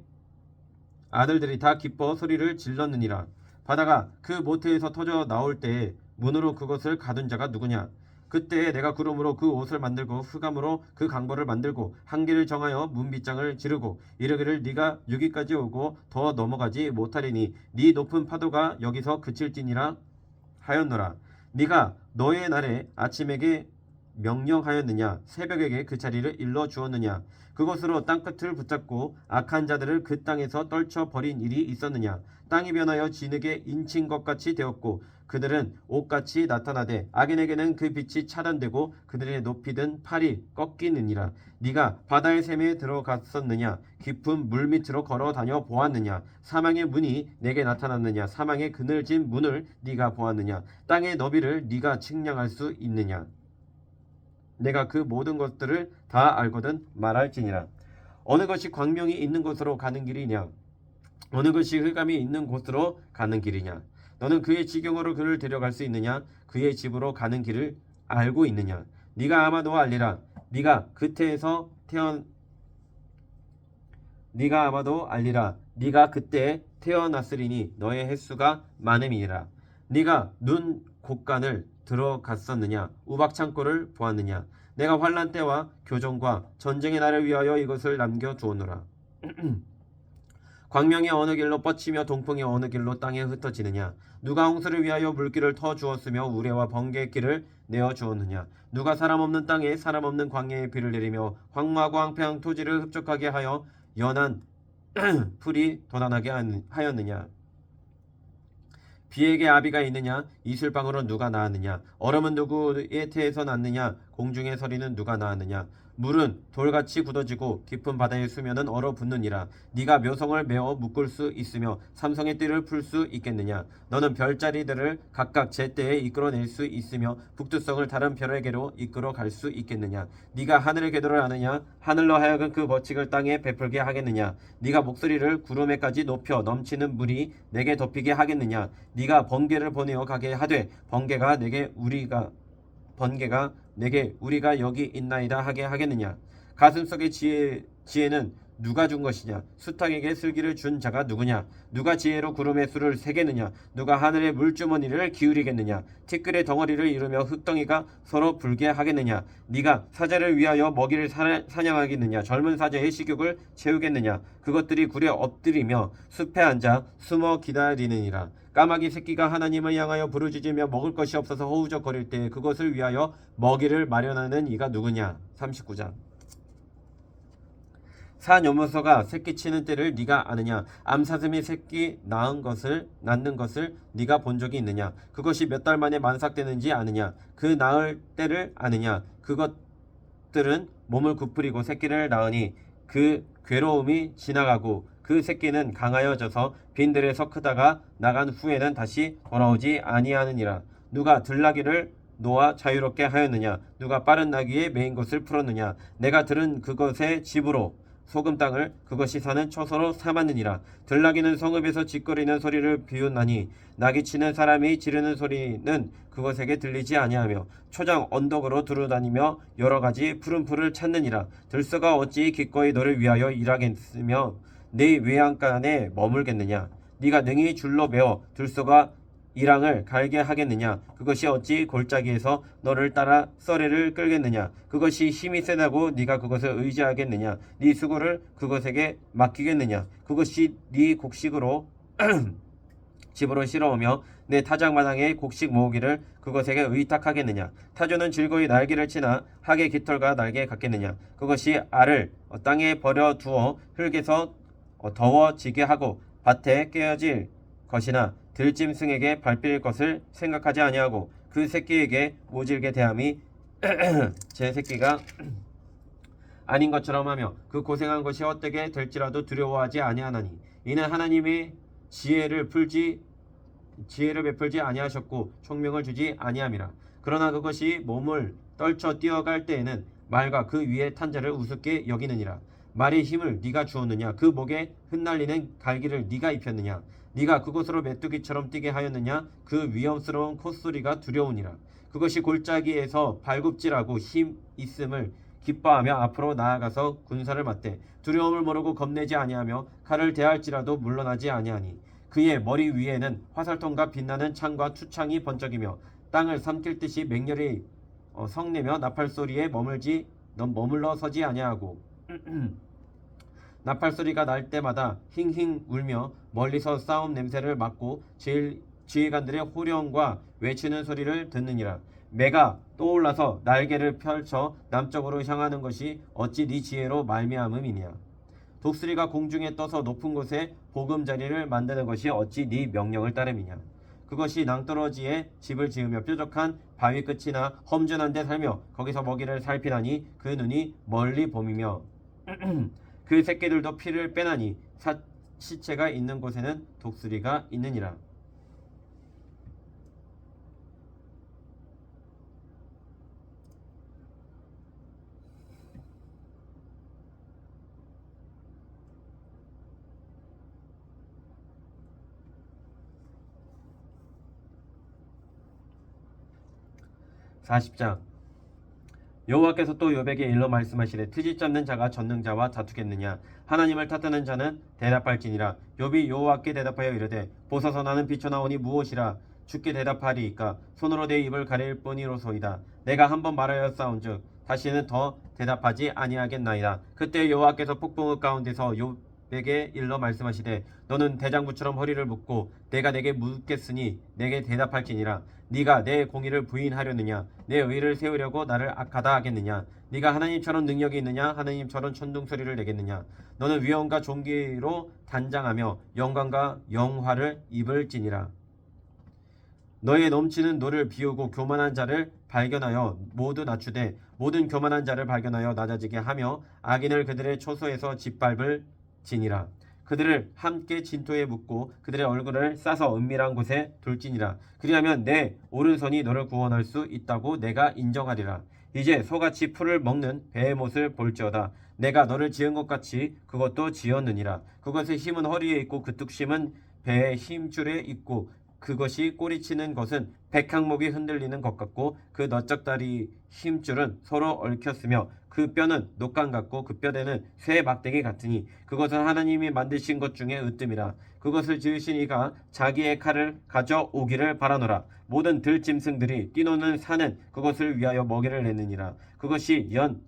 아들들이 다 기뻐 소리를 질렀느니라. 바다가 그 모태에서 터져 나올 때에 문으로 그것을 가둔 자가 누구냐? 그때에 내가 구름으로 그 옷을 만들고 흑암으로 그 강보를 만들고 한계를 정하여 문빗장을 지르고 이르기를 네가 여기까지 오고 더 넘어가지 못하리니 네 높은 파도가 여기서 그칠지니라 하였노라. 네가 너의 날에 아침에게 명령하였느냐? 새벽에게 그 자리를 일러 주었느냐? 그것으로 땅끝을 붙잡고 악한 자들을 그 땅에서 떨쳐버린 일이 있었느냐? 땅이 변하여 진흙에 인친 것 같이 되었고 그들은 옷같이 나타나되 악인에게는 그 빛이 차단되고 그들의 높이든 팔이 꺾이느니라. 네가 바다의 샘에 들어갔었느냐? 깊은 물 밑으로 걸어 다녀 보았느냐? 사망의 문이 내게 나타났느냐? 사망의 그늘진 문을 네가 보았느냐? 땅의 너비를 네가 측량할 수 있느냐? 내가 그 모든 것들을 다 알거든 말할지니라. 어느 것이 광명이 있는 곳으로 가는 길이냐? 어느 것이 흑암이 있는 곳으로 가는 길이냐? 너는 그의 지경으로 그를 데려갈 수 있느냐? 그의 집으로 가는 길을 알고 있느냐? 네가 아마도 알리라. 네가 그때 태어났으리니 너의 횟수가 많음이니라. 네가 눈 곳간을 들어갔었느냐? 우박 창고를 보았느냐? 내가 환난 때와 교정과 전쟁의 날을 위하여 이것을 남겨 두었노라. 광명이 어느 길로 뻗치며 동풍이 어느 길로 땅에 흩어지느냐? 누가 홍수를 위하여 물길을 터 주었으며 우레와 번개의 길을 내어 주었느냐? 누가 사람 없는 땅에 사람 없는 광야에 비를 내리며 황무하고 황폐한 토지를 흡족하게 하여 연한 풀이 돋아나게 하였느냐? 비에게 아비가 있느냐? 이슬방으로 누가 낳았느냐? 얼음은 누구의 태에서 났느냐? 공중의 서리는 누가 낳았느냐? 물은 돌같이 굳어지고 깊은 바다의 수면은 얼어붙느니라. 네가 묘성을 메어 묶을 수 있으며 삼성의 띠를 풀 수 있겠느냐? 너는 별자리들을 각각 제때에 이끌어낼 수 있으며 북두성을 다른 별에게로 이끌어 갈 수 있겠느냐? 네가 하늘의 궤도를 아느냐? 하늘로 하여금 그 법칙을 땅에 베풀게 하겠느냐? 네가 목소리를 구름에까지 높여 넘치는 물이 내게 덮이게 하겠느냐? 네가 번개를 보내어 가게 하되 번개가 내게 우리가 여기 있나이다 하게 하겠느냐? 가슴속의 지혜는 누가 준 것이냐? 수탉에게 슬기를 준 자가 누구냐? 누가 지혜로 구름의 수를 세겠느냐? 누가 하늘의 물주머니를 기울이겠느냐? 티끌의 덩어리를 이루며 흙덩이가 서로 불게 하겠느냐? 네가 사자를 위하여 먹이를 사냥하겠느냐? 젊은 사자의 식욕을 채우겠느냐? 그것들이 굴에 엎드리며 숲에 앉아 숨어 기다리느니라. 까마귀 새끼가 하나님을 향하여 부르짖으며 먹을 것이 없어서 허우적거릴 때 그것을 위하여 먹이를 마련하는 이가 누구냐? 39장. 사녀모서가 새끼 치는 때를 네가 아느냐? 암사슴이 새끼 낳는 것을 네가 본 적이 있느냐? 그것이 몇 달 만에 만삭되는지 아느냐? 그 낳을 때를 아느냐? 그것들은 몸을 굽으리고 새끼를 낳으니 그 괴로움이 지나가고 그 새끼는 강하여져서 빈들에서 크다가 나간 후에는 다시 돌아오지 아니하느니라. 누가 들나귀를 놓아 자유롭게 하였느냐? 누가 빠른 나귀에 메인 것을 풀었느냐? 내가 들은 그것의 집으로 소금 땅을 그것이 사는 처소로 삼았느니라. 들나귀는 성읍에서 짖거리는 소리를 비웃나니 나귀 치는 사람이 지르는 소리는 그것에게 들리지 아니하며 초장 언덕으로 두루다니며 여러가지 푸른 풀을 찾느니라. 들소가 어찌 기꺼이 너를 위하여 일하겠으며 네 외양간에 머물겠느냐? 네가 능히 줄로 메어 들소가 이랑을 갈게 하겠느냐? 그것이 어찌 골짜기에서 너를 따라 썰매를 끌겠느냐? 그것이 힘이 세다고 네가 그것을 의지하겠느냐? 네 수고를 그것에게 맡기겠느냐? 그것이 네 곡식으로 집으로 실어오며 내 타작마당에 곡식 모으기를 그것에게 의탁하겠느냐? 타조는 즐거이 날개를 치나 학의 깃털과 날개 같겠느냐? 그것이 알을 땅에 버려 두어 흙에서 더워지게 하고 밭에 깨어질 것이나 들짐승에게 밟힐 것을 생각하지 아니하고 그 새끼에게 모질게 대함이 제 새끼가 아닌 것처럼 하며 그 고생한 것이 헛되게 될지라도 두려워하지 아니하나니 이는 하나님의 지혜를 베풀지 아니하셨고 총명을 주지 아니함이라. 그러나 그것이 몸을 떨쳐 뛰어갈 때에는 말과 그 위에 탄 자를 우습게 여기느니라. 말의 힘을 네가 주었느냐? 그 목에 흩날리는 갈기를 네가 입혔느냐? 네가 그곳으로 메뚜기처럼 뛰게 하였느냐? 그 위험스러운 콧소리가 두려우니라. 그것이 골짜기에서 발굽질하고 힘 있음을 기뻐하며 앞으로 나아가서 군사를 맞대 두려움을 모르고 겁내지 아니하며 칼을 대할지라도 물러나지 아니하니 그의 머리 위에는 화살통과 빛나는 창과 투창이 번쩍이며 땅을 삼킬 듯이 맹렬히 성내며 나팔 소리에 머물러 서지 아니하고 나팔 소리가 날 때마다 힝힝 울며 멀리서 싸움 냄새를 맡고 지휘관들의 호령과 외치는 소리를 듣느니라. 매가 떠올라서 날개를 펼쳐 남쪽으로 향하는 것이 어찌 네 지혜로 말미암음이냐. 독수리가 공중에 떠서 높은 곳에 보금자리를 만드는 것이 어찌 네 명령을 따름이냐. 그것이 낭떠러지에 집을 지으며 뾰족한 바위 끝이나 험준한 데 살며 거기서 먹이를 살피나니 그 눈이 멀리 봄이며 그 새끼들도 피를 빼나니 시체가 있는 곳에는 독수리가 있느니라. 40장 여호와께서 또 욥에게 일러 말씀하시되 트집 잡는 자가 전능자와 다투겠느냐. 하나님을 탓하는 자는 대답할지니라. 욥이 여호와께 대답하여 이르되 보소서 나는 비쳐나오니 무엇이라. 주께 대답하리이까. 손으로 내 입을 가릴 뿐이로소이다. 내가 한번 말하였사온즉 다시는 더 대답하지 아니하겠나이다. 그때 여호와께서 폭풍의 가운데서 욥에게 일러 말씀하시되 너는 대장부처럼 허리를 묶고 내가 내게 묻겠으니 내게 대답할지니라. 네가 내 공의를 부인하려느냐? 내 의를 세우려고 나를 악하다 하겠느냐? 네가 하나님처럼 능력이 있느냐? 하나님처럼 천둥소리를 내겠느냐? 너는 위엄과 존귀로 단장하며 영광과 영화를 입을지니라. 너의 넘치는 노를 비우고 교만한 자를 발견하여 모두 낮추되 모든 교만한 자를 발견하여 낮아지게 하며 악인을 그들의 초소에서 짓밟을지니라. 그들을 함께 진토에 묻고 그들의 얼굴을 싸서 은밀한 곳에 둘지니라. 그리하면 내 오른손이 너를 구원할 수 있다고 내가 인정하리라. 이제 소같이 풀을 먹는 베헤못을 볼지어다. 내가 너를 지은 것 같이 그것도 지었느니라. 그것의 힘은 허리에 있고 그 뚝심은 배의 힘줄에 있고 그것이 꼬리치는 것은 백항목이 흔들리는 것 같고 그 너쩍다리 힘줄은 서로 얽혔으며 그 뼈는 녹간 같고 그 뼈대는 쇠 막대기 같으니 그것은 하나님이 만드신 것 중에 으뜸이라. 그것을 지으신 이가 자기의 칼을 가져오기를 바라노라. 모든 들짐승들이 뛰노는 산은 그것을 위하여 먹이를 내느니라. 그것이 연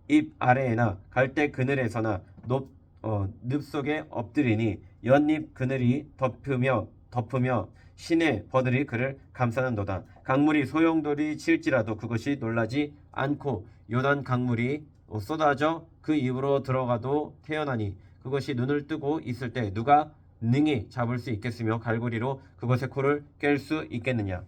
잎 아래에나 갈대 그늘에서나 늪 속에 엎드리니 연잎 그늘이 덮으며 신의 버들이 그를 감싸는도다. 강물이 소용돌이 칠지라도 그것이 놀라지 않고 요단 강물이 쏟아져 그 입으로 들어가도 태어나니 그것이 눈을 뜨고 있을 때 누가 능히 잡을 수 있겠으며 갈고리로 그것의 코를 깰 수 있겠느냐.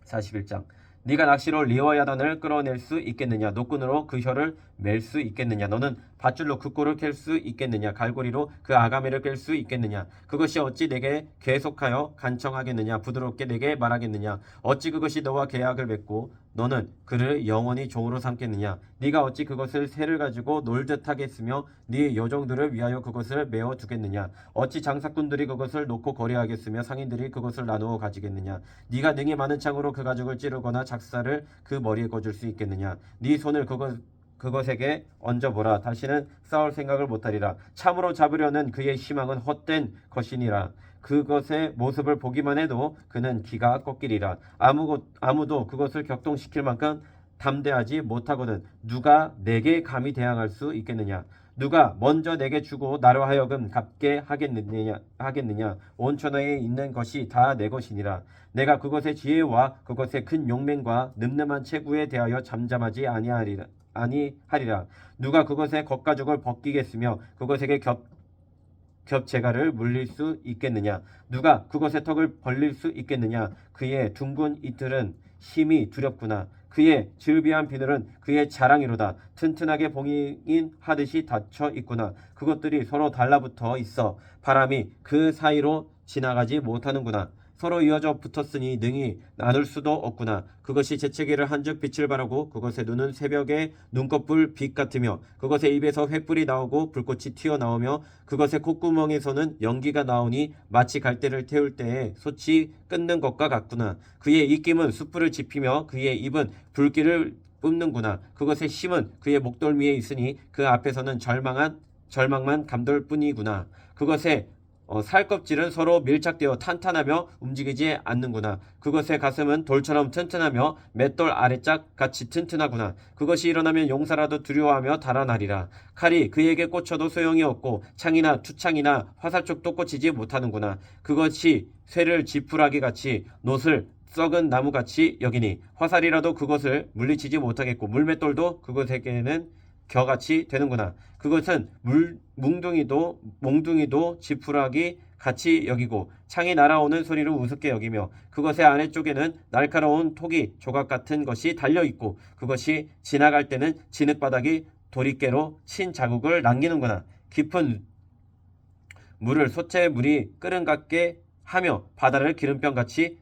41장 네가 낚시로 리워야단을 끌어낼 수 있겠느냐. 노끈으로 그 혀를 맬 수 있겠느냐. 너는 밧줄로 그 꼴을 캘 수 있겠느냐. 갈고리로 그 아가미를 깰 수 있겠느냐. 그것이 어찌 내게 계속하여 간청하겠느냐. 부드럽게 내게 말하겠느냐. 어찌 그것이 너와 계약을 맺고 너는 그를 영원히 종으로 삼겠느냐. 네가 어찌 그것을 새를 가지고 놀듯 하겠으며 네 요정들을 위하여 그것을 메어 두겠느냐. 어찌 장사꾼들이 그것을 놓고 거래하겠으며 상인들이 그것을 나누어 가지겠느냐. 네가 능히 많은 창으로 그 가죽을 찌르거나 작사를 그 머리에 꽂을 수 있겠느냐. 네 손을 그것에게 얹어보라. 다시는 싸울 생각을 못하리라. 참으로 잡으려는 그의 희망은 헛된 것이니라. 그것의 모습을 보기만 해도 그는 기가 꺾이리라. 아무도 그것을 격동시킬 만큼 담대하지 못하거든 누가 내게 감히 대항할 수 있겠느냐. 누가 먼저 내게 주고 나로 하여금 갚게 하겠느냐. 온 천하에 있는 것이 다 내 것이니라. 내가 그것의 지혜와 그것의 큰 용맹과 늠름한 체구에 대하여 잠잠하지 아니하리라. 누가 그것의 겉가죽을 벗기겠으며 그것에게 겹재가를 물릴 수 있겠느냐? 누가 그것의 턱을 벌릴 수 있겠느냐? 그의 둥근 이틀은 심히 두렵구나. 그의 즐비한 비늘은 그의 자랑이로다. 튼튼하게 봉인 하듯이 닫혀 있구나. 그것들이 서로 달라붙어 있어 바람이 그 사이로 지나가지 못하는구나. 서로 이어져 붙었으니 능히 나눌 수도 없구나. 그것이 재채기를 한즉 빛을 발하고 그것의 눈은 새벽의 눈꺼풀 빛 같으며 그것의 입에서 횃불이 나오고 불꽃이 튀어나오며 그것의 콧구멍에서는 연기가 나오니 마치 갈대를 태울 때에 솥이 끓는 것과 같구나. 그의 입김은 숯불을 지피며 그의 입은 불길을 뿜는구나. 그것의 심은 그의 목덜미에 있으니 그 앞에서는 절망만 감돌 뿐이구나. 그것의 살껍질은 서로 밀착되어 탄탄하며 움직이지 않는구나. 그것의 가슴은 돌처럼 튼튼하며 맷돌 아래짝 같이 튼튼하구나. 그것이 일어나면 용사라도 두려워하며 달아나리라. 칼이 그에게 꽂혀도 소용이 없고 창이나 투창이나 화살촉도 꽂히지 못하는구나. 그것이 쇠를 지푸라기 같이 놋을 썩은 나무같이 여기니 화살이라도 그것을 물리치지 못하겠고 물맷돌도 그것에게는 겨같이 되는구나. 그것은 몽둥이도 지푸라기 같이 여기고 창이 날아오는 소리를 우습게 여기며 그것의 아래쪽에는 날카로운 토기 조각 같은 것이 달려있고 그것이 지나갈 때는 진흙바닥이 도리깨로 친 자국을 남기는구나. 깊은 물을 솥에 물이 끓은 같게 하며 바다를 기름병같이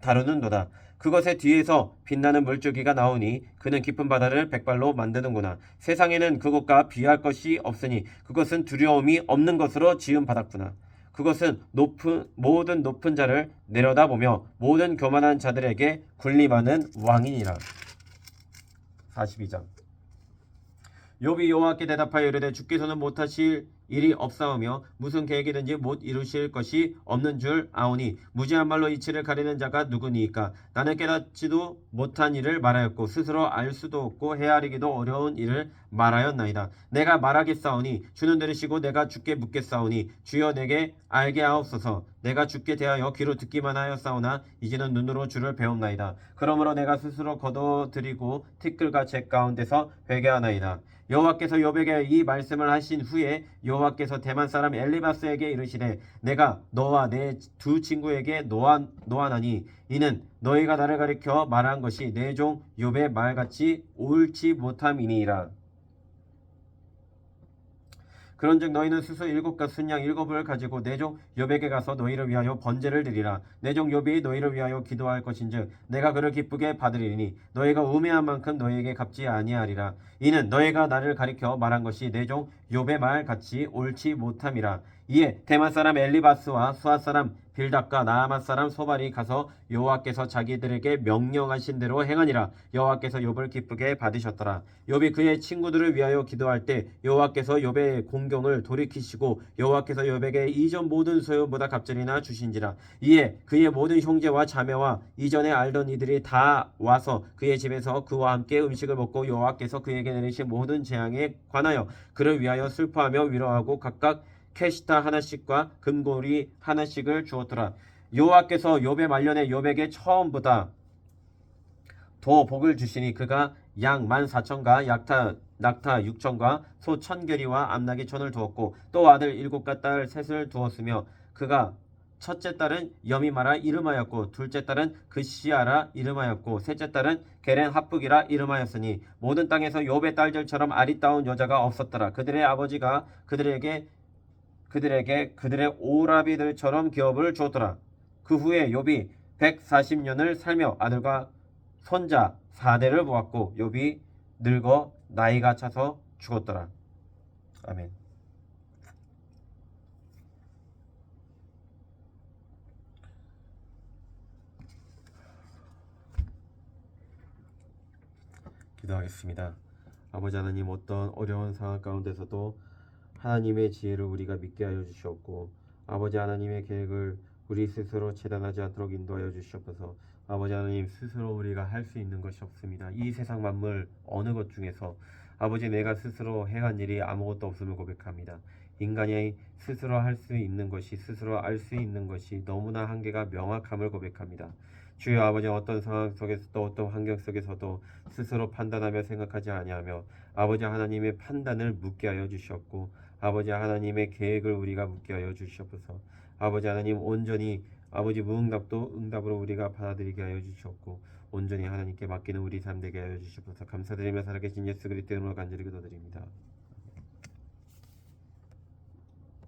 다루는도다. 그것의 뒤에서 빛나는 물줄기가 나오니 그는 깊은 바다를 백발로 만드는구나. 세상에는 그것과 비할 것이 없으니 그것은 두려움이 없는 것으로 지음 받았구나. 그것은 모든 높은 자를 내려다보며 모든 교만한 자들에게 군림하는 왕이니라. 42장. 욥이 여호와께 대답하여 이르되 주께서는 못하실 일이 없사오며 무슨 계획이든지 못 이루실 것이 없는 줄 아오니 무지한 말로 이치를 가리는 자가 누구니이까. 나는 깨닫지도 못한 일을 말하였고 스스로 알 수도 없고 헤아리기도 어려운 일을 말하였나이다. 내가 말하겠사오니 주는 들으시고 내가 주께 묻겠사오니 주여 내게 알게 하옵소서. 내가 주께 대하여 귀로 듣기만 하였사오나 이제는 눈으로 주를 배웁나이다. 그러므로 내가 스스로 거둬들이고 티끌과 재 가운데서 회개하나이다. 여호와께서 욥에게 이 말씀을 하신 후에 여호와께서 대만 사람 엘리바스에게 이르시되 내가 너와 내 두 친구에게 노하나니 이는 너희가 나를 가리켜 말한 것이 내 종 욥의 말같이 옳지 못함이니이라. 그런즉 너희는 수소 7과 순양 7을 가지고 내 종 욥에게 가서 너희를 위하여 번제를 드리라. 내 종 욥이 너희를 위하여 기도할 것인즉 내가 그를 기쁘게 받으리니 너희가 우매한 만큼 너희에게 갚지 아니하리라. 이는 너희가 나를 가리켜 말한 것이 내 종 욥의 말같이 옳지 못함이라. 이에 대만 사람 엘리바스와 수앗 사람 빌닷과 나아만 사람 소발이 가서 여호와께서 자기들에게 명령하신 대로 행하니라. 여호와께서 욥을 기쁘게 받으셨더라. 욥이 그의 친구들을 위하여 기도할 때 여호와께서 욥의 공경을 돌이키시고 여호와께서 욥에게 이전 모든 소유보다 갑절이나 주신지라. 이에 그의 모든 형제와 자매와 이전에 알던 이들이 다 와서 그의 집에서 그와 함께 음식을 먹고 여호와께서 그에게 내리신 모든 재앙에 관하여 그를 위하여 슬퍼하며 위로하고 각각 캐시타 하나씩과 금고리 하나씩을 주었더라. 여호와께서 욥의 말년에 욥에게 처음보다 더 복을 주시니 그가 양 14,000과 낙타 6,000과 소 1,000결이와 암나귀 1,000을 두었고 또 아들 7과 딸 셋을 두었으며 그가 첫째 딸은 여미마라 이름하였고 둘째 딸은 그시아라 이름하였고 셋째 딸은 게렌 합북이라 이름하였으니 모든 땅에서 욥의 딸들처럼 아리따운 여자가 없었더라. 그들의 아버지가 그들에게 그들의 오라비들처럼 기업을 주었더라. 그 후에 욥이 140년을 살며 아들과 손자 4대를 보았고 욥이 늙어 나이가 차서 죽었더라. 아멘. 기도하겠습니다. 아버지 하나님, 어떤 어려운 상황 가운데서도 하나님의 지혜를 우리가 믿게 하여 주시옵고 아버지 하나님의 계획을 우리 스스로 재단하지 않도록 인도하여 주시옵소서. 아버지 하나님, 스스로 우리가 할 수 있는 것이 없습니다. 이 세상 만물 어느 것 중에서 아버지 내가 스스로 행한 일이 아무것도 없음을 고백합니다. 인간이 스스로 할 수 있는 것이 스스로 알 수 있는 것이 너무나 한계가 명확함을 고백합니다. 주여 아버지 어떤 상황 속에서도 어떤 환경 속에서도 스스로 판단하며 생각하지 아니하며 아버지 하나님의 판단을 묻게 하여 주시옵고 아버지 하나님의 계획을 우리가 묻게 하여 주시옵소서. 아버지 하나님 온전히 아버지 무응답도 응답으로 우리가 받아들이게 하여 주시옵고 온전히 하나님께 맡기는 우리 삶 되게 하여 주시옵소서. 감사드리며 살아계신 예수 그리스도 이름으로 간절히 기도드립니다.